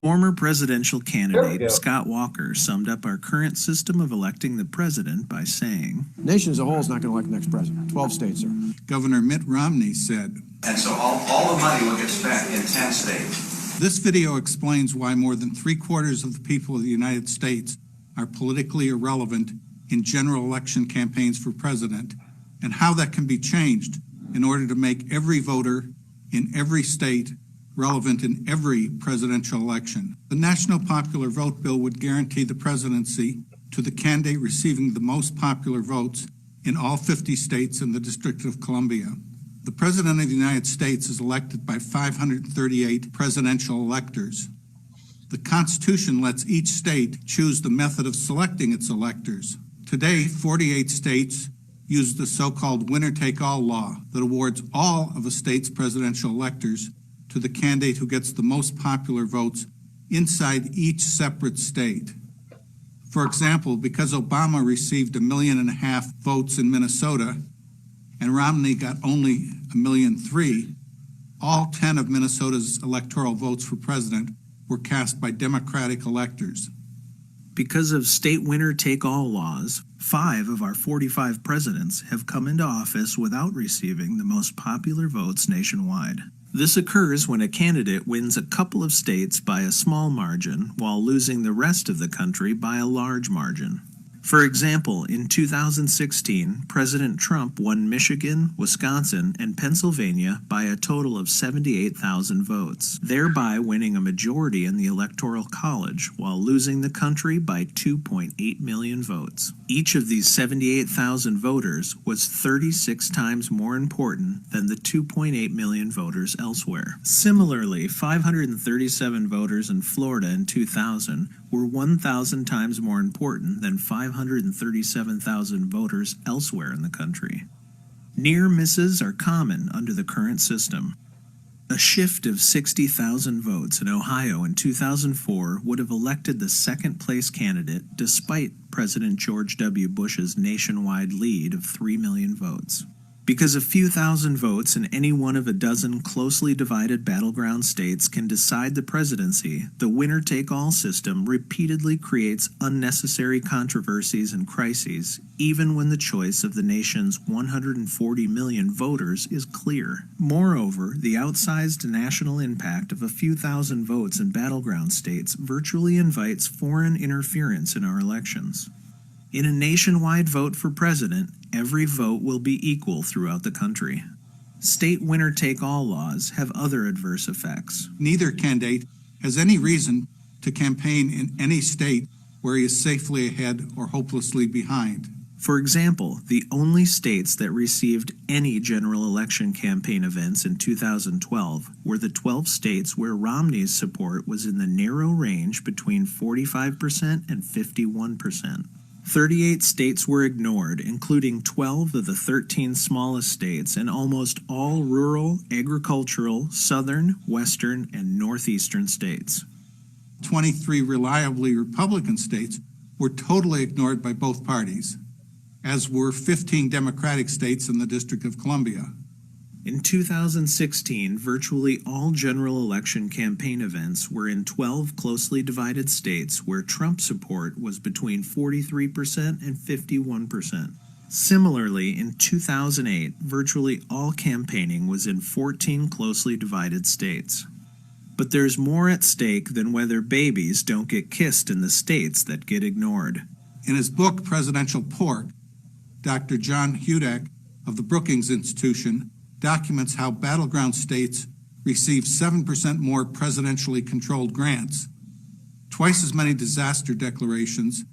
S16: Former presidential candidate Scott Walker summed up our current system of electing the president by saying,
S17: "Nation as a whole is not going to elect the next president. 12 states are."
S18: Governor Mitt Romney said,
S19: and so all the money will get spent in 10 states.
S18: This video explains why more than 3/4 of the people of the United States are politically irrelevant in general election campaigns for president, and how that can be changed in order to make every voter in every state relevant in every presidential election. The National Popular Vote Bill would guarantee the presidency to the candidate receiving the most popular votes in all 50 states and the District of Columbia. The President of the United States is elected by 538 presidential electors. The Constitution lets each state choose the method of selecting its electors. Today, 48 states use the so-called winner-take-all law that awards all of a state's presidential electors to the candidate who gets the most popular votes inside each separate state. For example, because Obama received 1.5 million votes in Minnesota and Romney got only 1.3 million, all 10 of Minnesota's electoral votes for president were cast by Democratic electors.
S16: because of state winner-take-all laws, 5 of our 45 presidents have come into office without receiving the most popular votes nationwide. This occurs when a candidate wins a couple of states by a small margin while losing the rest of the country by a large margin. For example, in 2016, President Trump won Michigan, Wisconsin, and Pennsylvania by a total of 78,000 votes, thereby winning a majority in the Electoral College while losing the country by 2.8 million votes. Each of these 78,000 voters was 36 times more important than the 2.8 million voters elsewhere. Similarly, 537 voters in Florida in 2000 were 1,000 times more important than 537,000 voters elsewhere in the country. Near misses are common under the current system. A shift of 60,000 votes in Ohio in 2004 would have elected the second-place candidate despite President George W. Bush's nationwide lead of 3 million votes. Because a few thousand votes in any one of a dozen closely divided battleground states can decide the presidency, the winner-take-all system repeatedly creates unnecessary controversies and crises, even when the choice of the nation's 140 million voters is clear. Moreover, the outsized national impact of a few thousand votes in battleground states virtually invites foreign interference in our elections. In a nationwide vote for president, every vote will be equal throughout the country. State winner-take-all laws have other adverse effects.
S18: Neither candidate has any reason to campaign in any state where he is safely ahead or hopelessly behind.
S16: For example, the only states that received any general election campaign events in 2012 were the 12 states where Romney's support was in the narrow range between 45% and 51%. 38 states were ignored, including 12 of the 13 smallest states and almost all rural, agricultural, southern, western, and northeastern states.
S18: 23 reliably Republican states were totally ignored by both parties, as were 15 Democratic states in the District of Columbia.
S16: In 2016, virtually all general election campaign events were in 12 closely divided states where Trump support was between 43% and 51%. Similarly, in 2008, virtually all campaigning was in 14 closely divided states. But there's more at stake than whether babies don't get kissed in the states that get ignored.
S18: In his book, Presidential Pork, Dr. John Hudak of the Brookings Institution documents how battleground states receive 7% more presidentially controlled grants, twice as many disaster declarations,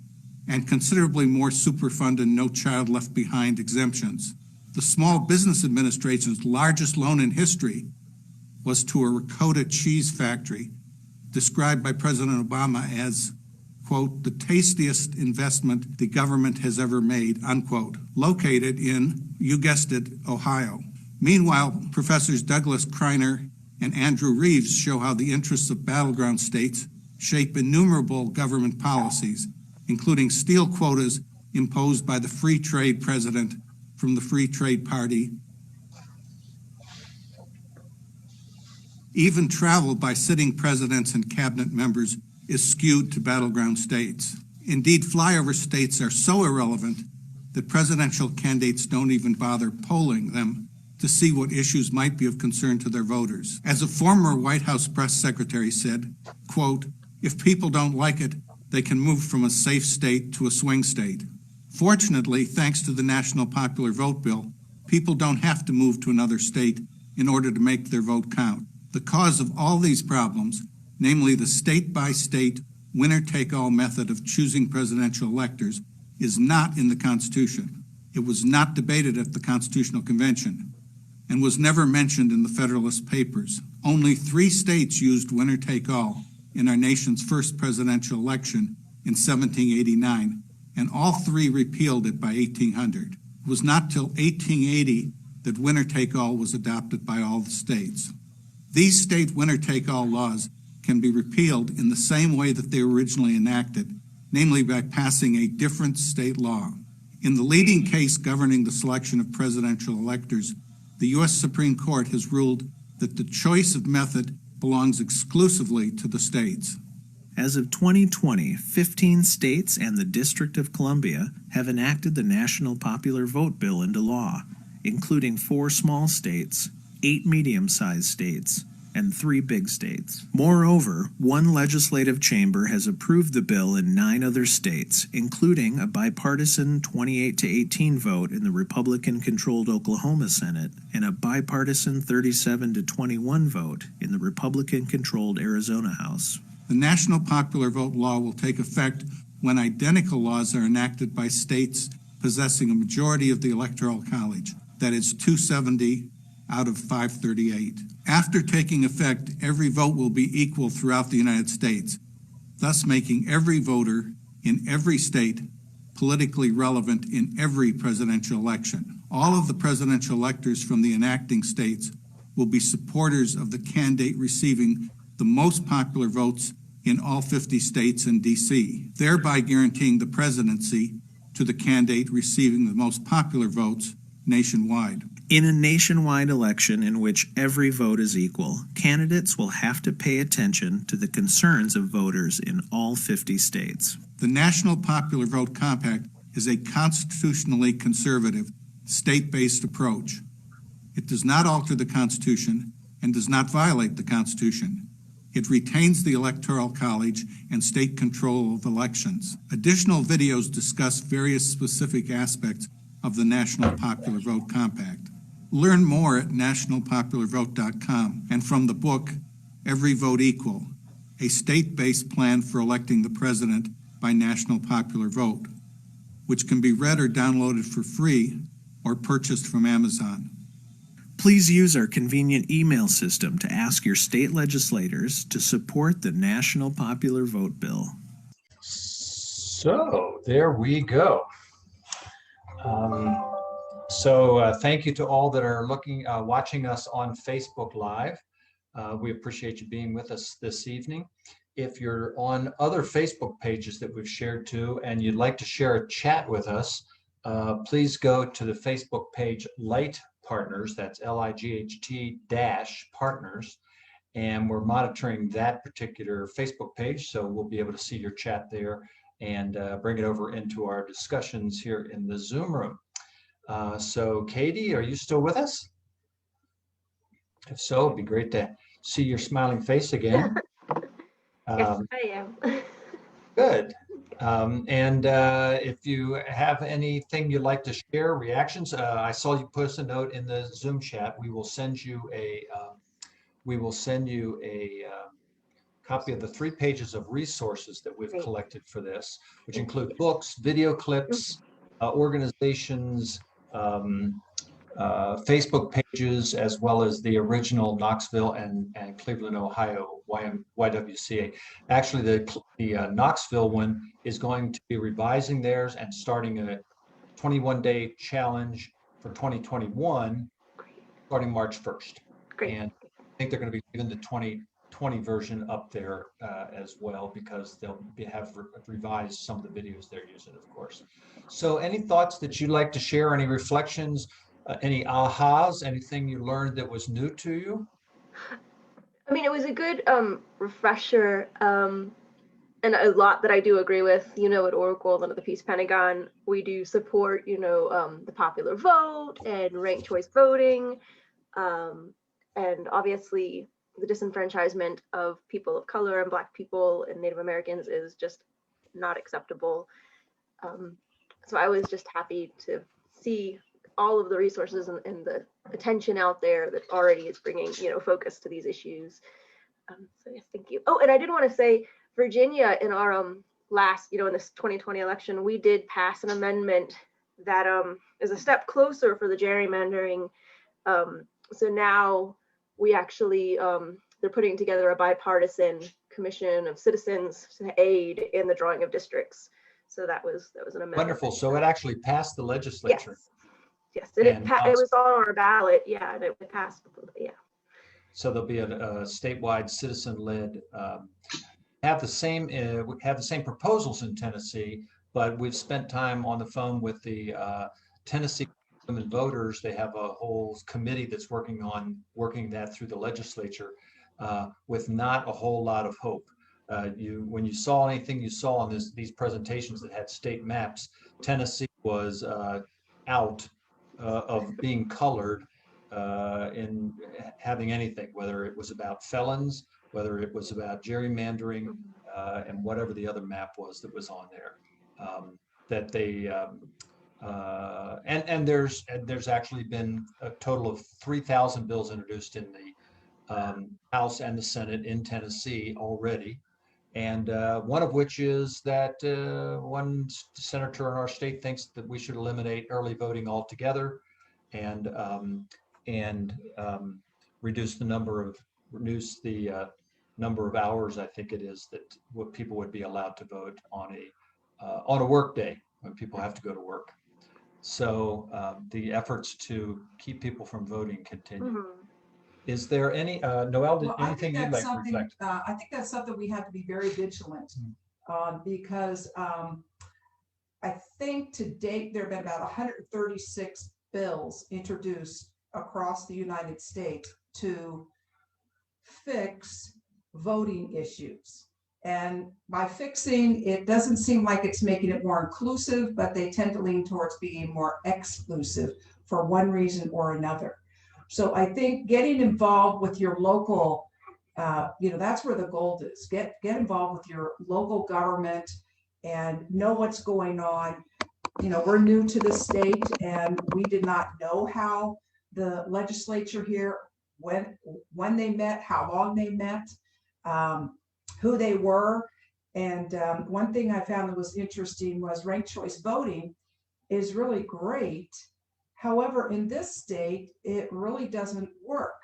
S18: and considerably more Superfund and No Child Left Behind exemptions. The Small Business Administration's largest loan in history was to a ricotta cheese factory, described by President Obama as, quote, the tastiest investment the government has ever made, unquote, located in, you guessed it, Ohio. Meanwhile, Professors Douglas Kreiner and Andrew Reeves show how the interests of battleground states shape innumerable government policies, including steel quotas imposed by the free trade president from the Free Trade Party. Even travel by sitting presidents and cabinet members is skewed to battleground states. Indeed, flyover states are so irrelevant that presidential candidates don't even bother polling them to see what issues might be of concern to their voters. As a former White House press secretary said, quote, if people don't like it, they can move from a safe state to a swing state. Fortunately, thanks to the National Popular Vote Bill, people don't have to move to another state in order to make their vote count. The cause of all these problems, namely the state-by-state, winner-take-all method of choosing presidential electors, is not in the Constitution. It was not debated at the Constitutional Convention and was never mentioned in the Federalist Papers. Only 3 states used winner-take-all in our nation's first presidential election in 1789, and all 3 repealed it by 1800. It was not till 1880 that winner-take-all was adopted by all the states. These state winner-take-all laws can be repealed in the same way that they were originally enacted, namely by passing a different state law. In the leading case governing the selection of presidential electors, the U.S. Supreme Court has ruled that the choice of method belongs exclusively to the states.
S16: As of 2020, 15 states and the District of Columbia have enacted the National Popular Vote Bill into law, including 4 small states, 8 medium-sized states, and 3 big states. Moreover, 1 legislative chamber has approved the bill in 9 other states, including a bipartisan 28-18 vote in the Republican-controlled Oklahoma Senate and a bipartisan 37-21 vote in the Republican-controlled Arizona House.
S18: The National Popular Vote law will take effect when identical laws are enacted by states possessing a majority of the Electoral College, that is 270 out of 538. After taking effect, every vote will be equal throughout the United States, thus making every voter in every state politically relevant in every presidential election. All of the presidential electors from the enacting states will be supporters of the candidate receiving the most popular votes in all 50 states and D.C., thereby guaranteeing the presidency to the candidate receiving the most popular votes nationwide.
S16: In a nationwide election in which every vote is equal, candidates will have to pay attention to the concerns of voters in all 50 states.
S18: The National Popular Vote Compact is a constitutionally conservative, state-based approach. It does not alter the Constitution and does not violate the Constitution. It retains the Electoral College and state control of elections. Additional videos discuss various specific aspects of the National Popular Vote Compact. Learn more at nationalpopularvote.com and from the book, Every Vote Equal, a state-based plan for electing the president by national popular vote. which can be read or downloaded for free or purchased from Amazon.
S16: Please use our convenient email system to ask your state legislators to support the National Popular Vote Bill.
S1: So there we go. Thank you to all that are watching us on Facebook Live. We appreciate you being with us this evening. If you're on other Facebook pages that we've shared to and you'd like to share a chat with us, please go to the Facebook page Light Partners, that's LIGHT Partners, and we're monitoring that particular Facebook page, so we'll be able to see your chat there and bring it over into our discussions here in the Zoom room. So Katie, are you still with us? If so, it'd be great to see your smiling face again.
S20: Yes, I am.
S1: Good. If you have anything you'd like to share, reactions, I saw you post a note in the Zoom chat. We will send you a copy of the 3 pages of resources that we've collected for this, which include books, video clips, organizations, Facebook pages, as well as the original Knoxville and Cleveland, Ohio YWCA. Actually, the Knoxville one is going to be revising theirs and starting a 21-day challenge for 2021, starting March 1st.
S20: Great.
S1: And I think they're going to be leaving the 2020 version up there as well, because they'll have revised some of the videos they're using, of course. So any thoughts that you'd like to share, any reflections, any ahas, anything you learned that was new to you?
S20: I mean, it was a good refresher, and a lot that I do agree with. You know, at Oracle, under the Peace Pentagon, we do support, the popular vote and ranked choice voting, and obviously the disenfranchisement of people of color and Black people and Native Americans is just not acceptable. So I was just happy to see all of the resources and the attention out there that already is bringing, focus to these issues. So yes, thank you. Oh, and I did want to say, Virginia, in our last, in this 2020 election, we did pass an amendment that is a step closer for the gerrymandering. So now we actually, they're putting together a bipartisan commission of citizens to aid in the drawing of districts. So that was an amendment.
S1: Wonderful. So it actually passed the legislature.
S20: Yes, it was on our ballot, yeah, and it passed, yeah.
S1: So there'll be a statewide citizen-led, have the same proposals in Tennessee, but we've spent time on the phone with the Tennessee women voters. They have a whole committee that's working that through the legislature with not a whole lot of hope. When you saw anything you saw on these presentations that had state maps, Tennessee was out of being colored in having anything, whether it was about felons, whether it was about gerrymandering, and whatever the other map was that was on there. That they and there's actually been a total of 3,000 bills introduced in the House and the Senate in Tennessee already. And one of which is that one senator in our state thinks that we should eliminate early voting altogether, and reduce the number of hours, I think it is, that what people would be allowed to vote on a work day when people have to go to work. So the efforts to keep people from voting continue.
S20: Mm-hmm.
S1: Is there any, Noel, anything you'd like to reflect?
S21: I think that's something we have to be very vigilant on, because I think to date there have been about 136 bills introduced across the United States to fix voting issues. And by fixing, it doesn't seem like it's making it more inclusive, but they tend to lean towards being more exclusive for one reason or another. So I think getting involved with your local, that's where the gold is. Get involved with your local government and know what's going on. We're new to the state, and we did not know how the legislature here, when they met, how long they met, who they were. And one thing I found that was interesting was ranked choice voting is really great. However, in this state, it really doesn't work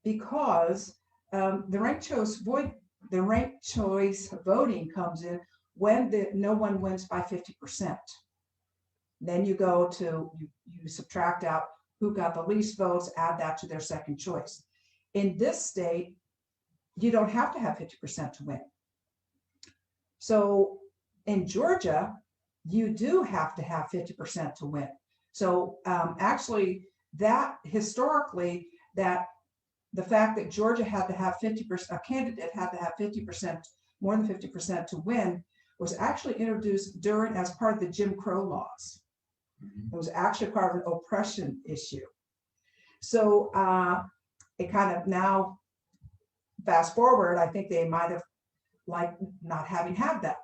S21: because the ranked choice voting comes in when no one wins by 50%. Then you go to, you subtract out who got the least votes, add that to their second choice. In this state, you don't have to have 50% to win. So in Georgia, you do have to have 50% to win. So actually, that historically, that the fact that Georgia had to have 50%, a candidate had to have 50%, more than 50% to win, was actually introduced during as part of the Jim Crow laws. It was actually part of an oppression issue. So it kind of now, fast forward, I think they might have liked not having had that.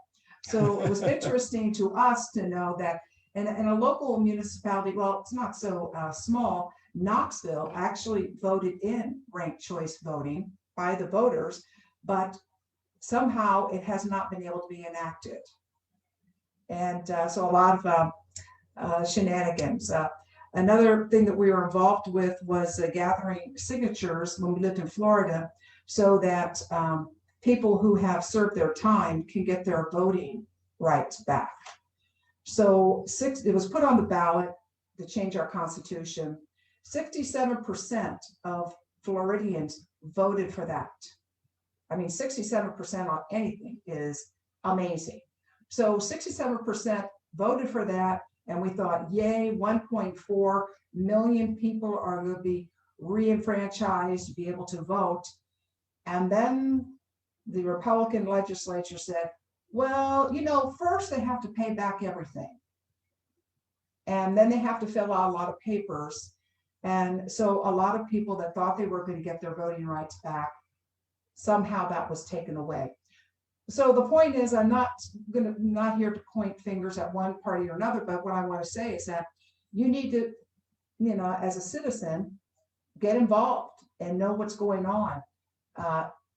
S21: So it was interesting to us to know that in a local municipality, well, it's not so small, Knoxville actually voted in ranked choice voting by the voters, but somehow it has not been able to be enacted. And so a lot of shenanigans. Another thing that we were involved with was gathering signatures when we lived in Florida so that people who have served their time can get their voting rights back. So it was put on the ballot to change our constitution. 67% of Floridians voted for that. I mean, 67% on anything is amazing. So 67% voted for that, and we thought, yay, 1.4 million people are going to be re-enfranchised, be able to vote. And then the Republican legislature said, well, you know, first they have to pay back everything. And then they have to fill out a lot of papers. And so a lot of people that thought they were going to get their voting rights back, somehow that was taken away. So the point is, I'm not here to point fingers at one party or another, but what I want to say is that you need to, you know, as a citizen, get involved and know what's going on,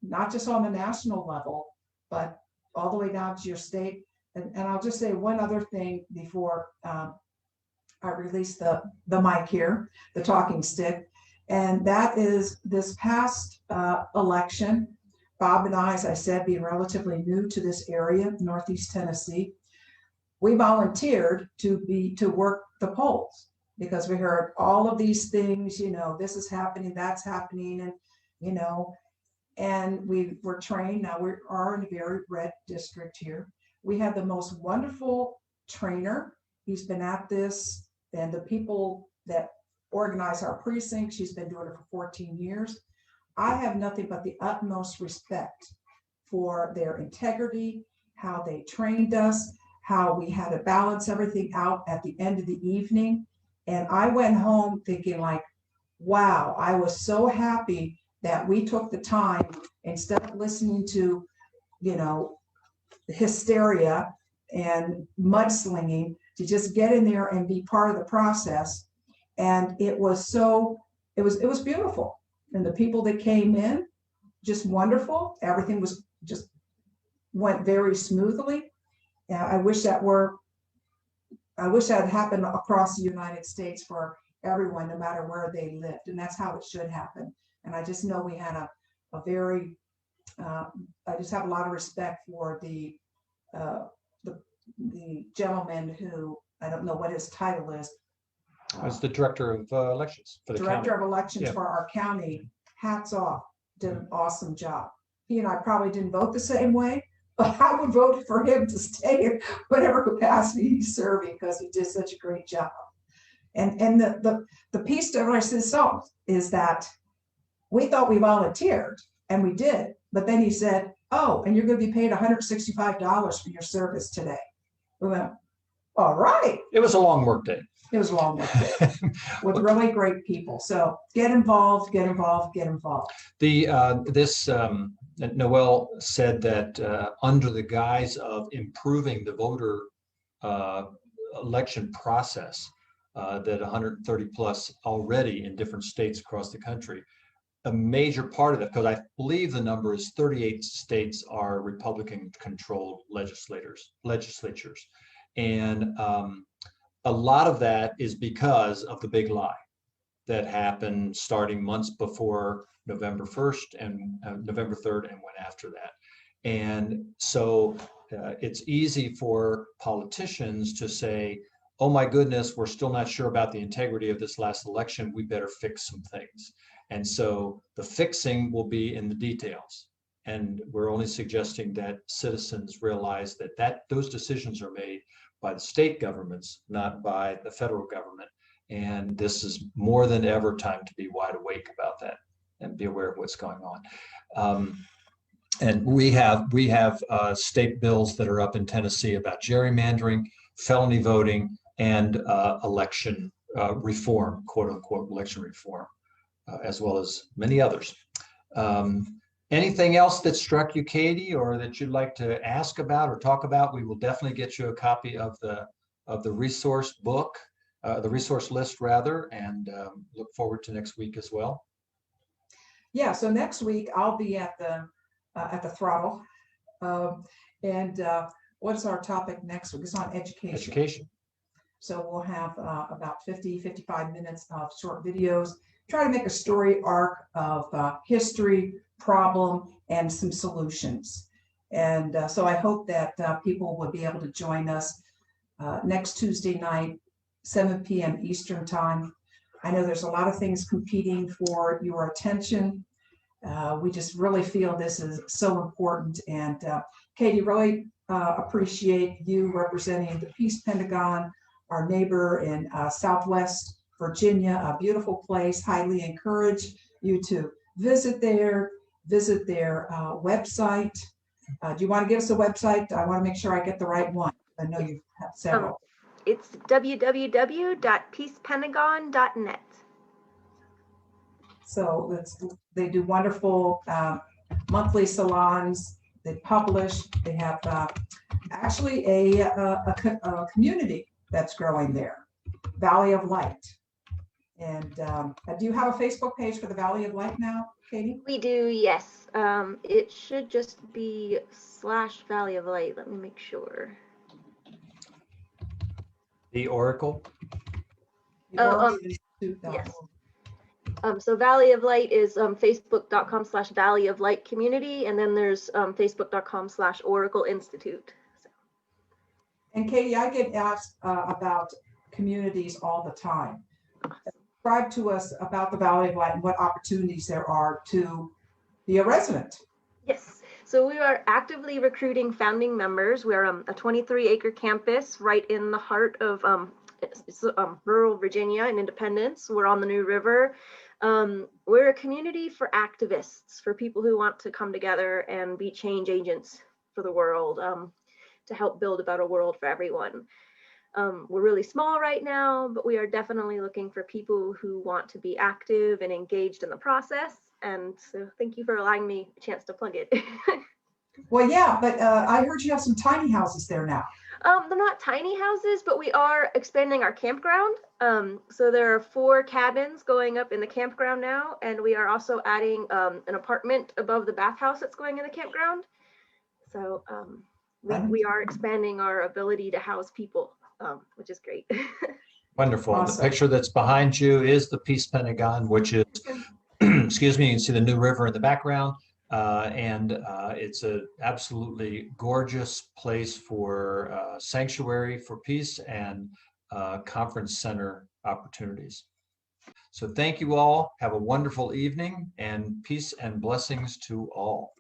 S21: not just on the national level, but all the way down to your state. And I'll just say one other thing before I release the mic here, the talking stick, and that is this past election, Bob and I, as I said, being relatively new to this area, Northeast Tennessee, we volunteered to work the polls because we heard all of these things, you know, this is happening, that's happening, and, you know, and we were trained. Now we are in a very red district here. We had the most wonderful trainer. He's been at this, and the people that organize our precinct, she's been doing it for 14 years. I have nothing but the utmost respect for their integrity, how they trained us, how we had to balance everything out at the end of the evening. And I went home thinking like, wow, I was so happy that we took the time instead of listening to, you know, hysteria and mudslinging to just get in there and be part of the process. And it was beautiful. And the people that came in, just wonderful. Everything was just went very smoothly. And I wish that happened across the United States for everyone, no matter where they lived. And that's how it should happen. And I just know we had a very, I just have a lot of respect for the gentleman who, I don't know what his title is.
S1: As the director of elections for the
S21: director
S1: county.
S21: of elections
S1: Yeah.
S21: for our county. Hats off, did an awesome job. He and I probably didn't vote the same way, but I would vote for him to stay in whatever capacity he's serving because he did such a great job. And the piece to ourselves is that we thought we volunteered, and we did, but then he said, oh, and you're going to be paid $165 for your service today. We went, all right.
S1: It was a long work day.
S21: It was a long work day with really great people. So get involved, get involved, get involved.
S1: Noel said that under the guise of improving the voter election process, that 130 plus already in different states across the country, a major part of it, because I believe the number is 38 states are Republican-controlled legislatures. And a lot of that is because of the big lie that happened starting months before November 1st and November 3rd and went after that. And so it's easy for politicians to say, oh my goodness, we're still not sure about the integrity of this last election. We better fix some things. And so the fixing will be in the details. And we're only suggesting that citizens realize that those decisions are made by the state governments, not by the federal government. And this is more than ever time to be wide awake about that and be aware of what's going on. And we have state bills that are up in Tennessee about gerrymandering, felony voting, and election reform, quote unquote, election reform, as well as many others. Anything else that struck you, Katie, or that you'd like to ask about or talk about? We will definitely get you a copy of the resource book, the resource list rather, and look forward to next week as well.
S21: Yeah, so next week I'll be at the throttle. What's our topic next week? It's on education.
S1: Education.
S21: So we'll have about 55 minutes of short videos, try to make a story arc of history, problem, and some solutions. And so I hope that people will be able to join us next Tuesday night, 7 p.m. Eastern time. I know there's a lot of things competing for your attention. We just really feel this is so important. And Katie, really appreciate you representing the Peace Pentagon, our neighbor in Southwest Virginia, a beautiful place. Highly encourage you to visit their website. Do you want to give us a website? I want to make sure I get the right one. I know you have several.
S20: It's www.peacepentagon.net.
S21: So they do wonderful monthly salons. They publish. They have actually a community that's growing there, Valley of Light. And do you have a Facebook page for the Valley of Light now, Katie?
S20: We do, yes. It should just be /Valley of Light. Let me make sure.
S1: The Oracle?
S20: Yes. So Valley of Light is facebook.com/Valley of Light Community, and then there's facebook.com/Oracle Institute. So.
S21: And Katie, I get asked about communities all the time. Describe to us about the Valley of Light and what opportunities there are to be a resident.
S20: Yes. So we are actively recruiting founding members. We're a 23-acre campus right in the heart of rural Virginia and Independence. We're on the New River. We're a community for activists, for people who want to come together and be change agents for the world, to help build a better world for everyone. We're really small right now, but we are definitely looking for people who want to be active and engaged in the process. And so thank you for allowing me a chance to plug it.
S21: Well, yeah, but I heard you have some tiny houses there now.
S20: They're not tiny houses, but we are expanding our campground. So there are 4 cabins going up in the campground now, and we are also adding an apartment above the bathhouse that's going in the campground. So we are expanding our ability to house people, which is great. Wonderful.
S1: Awesome. The picture that's behind you is the Peace Pentagon, which is, excuse me, you can see the New River in the background. It's an absolutely gorgeous place for sanctuary for peace and conference center opportunities. So thank you all. Have a wonderful evening, and peace and blessings to all.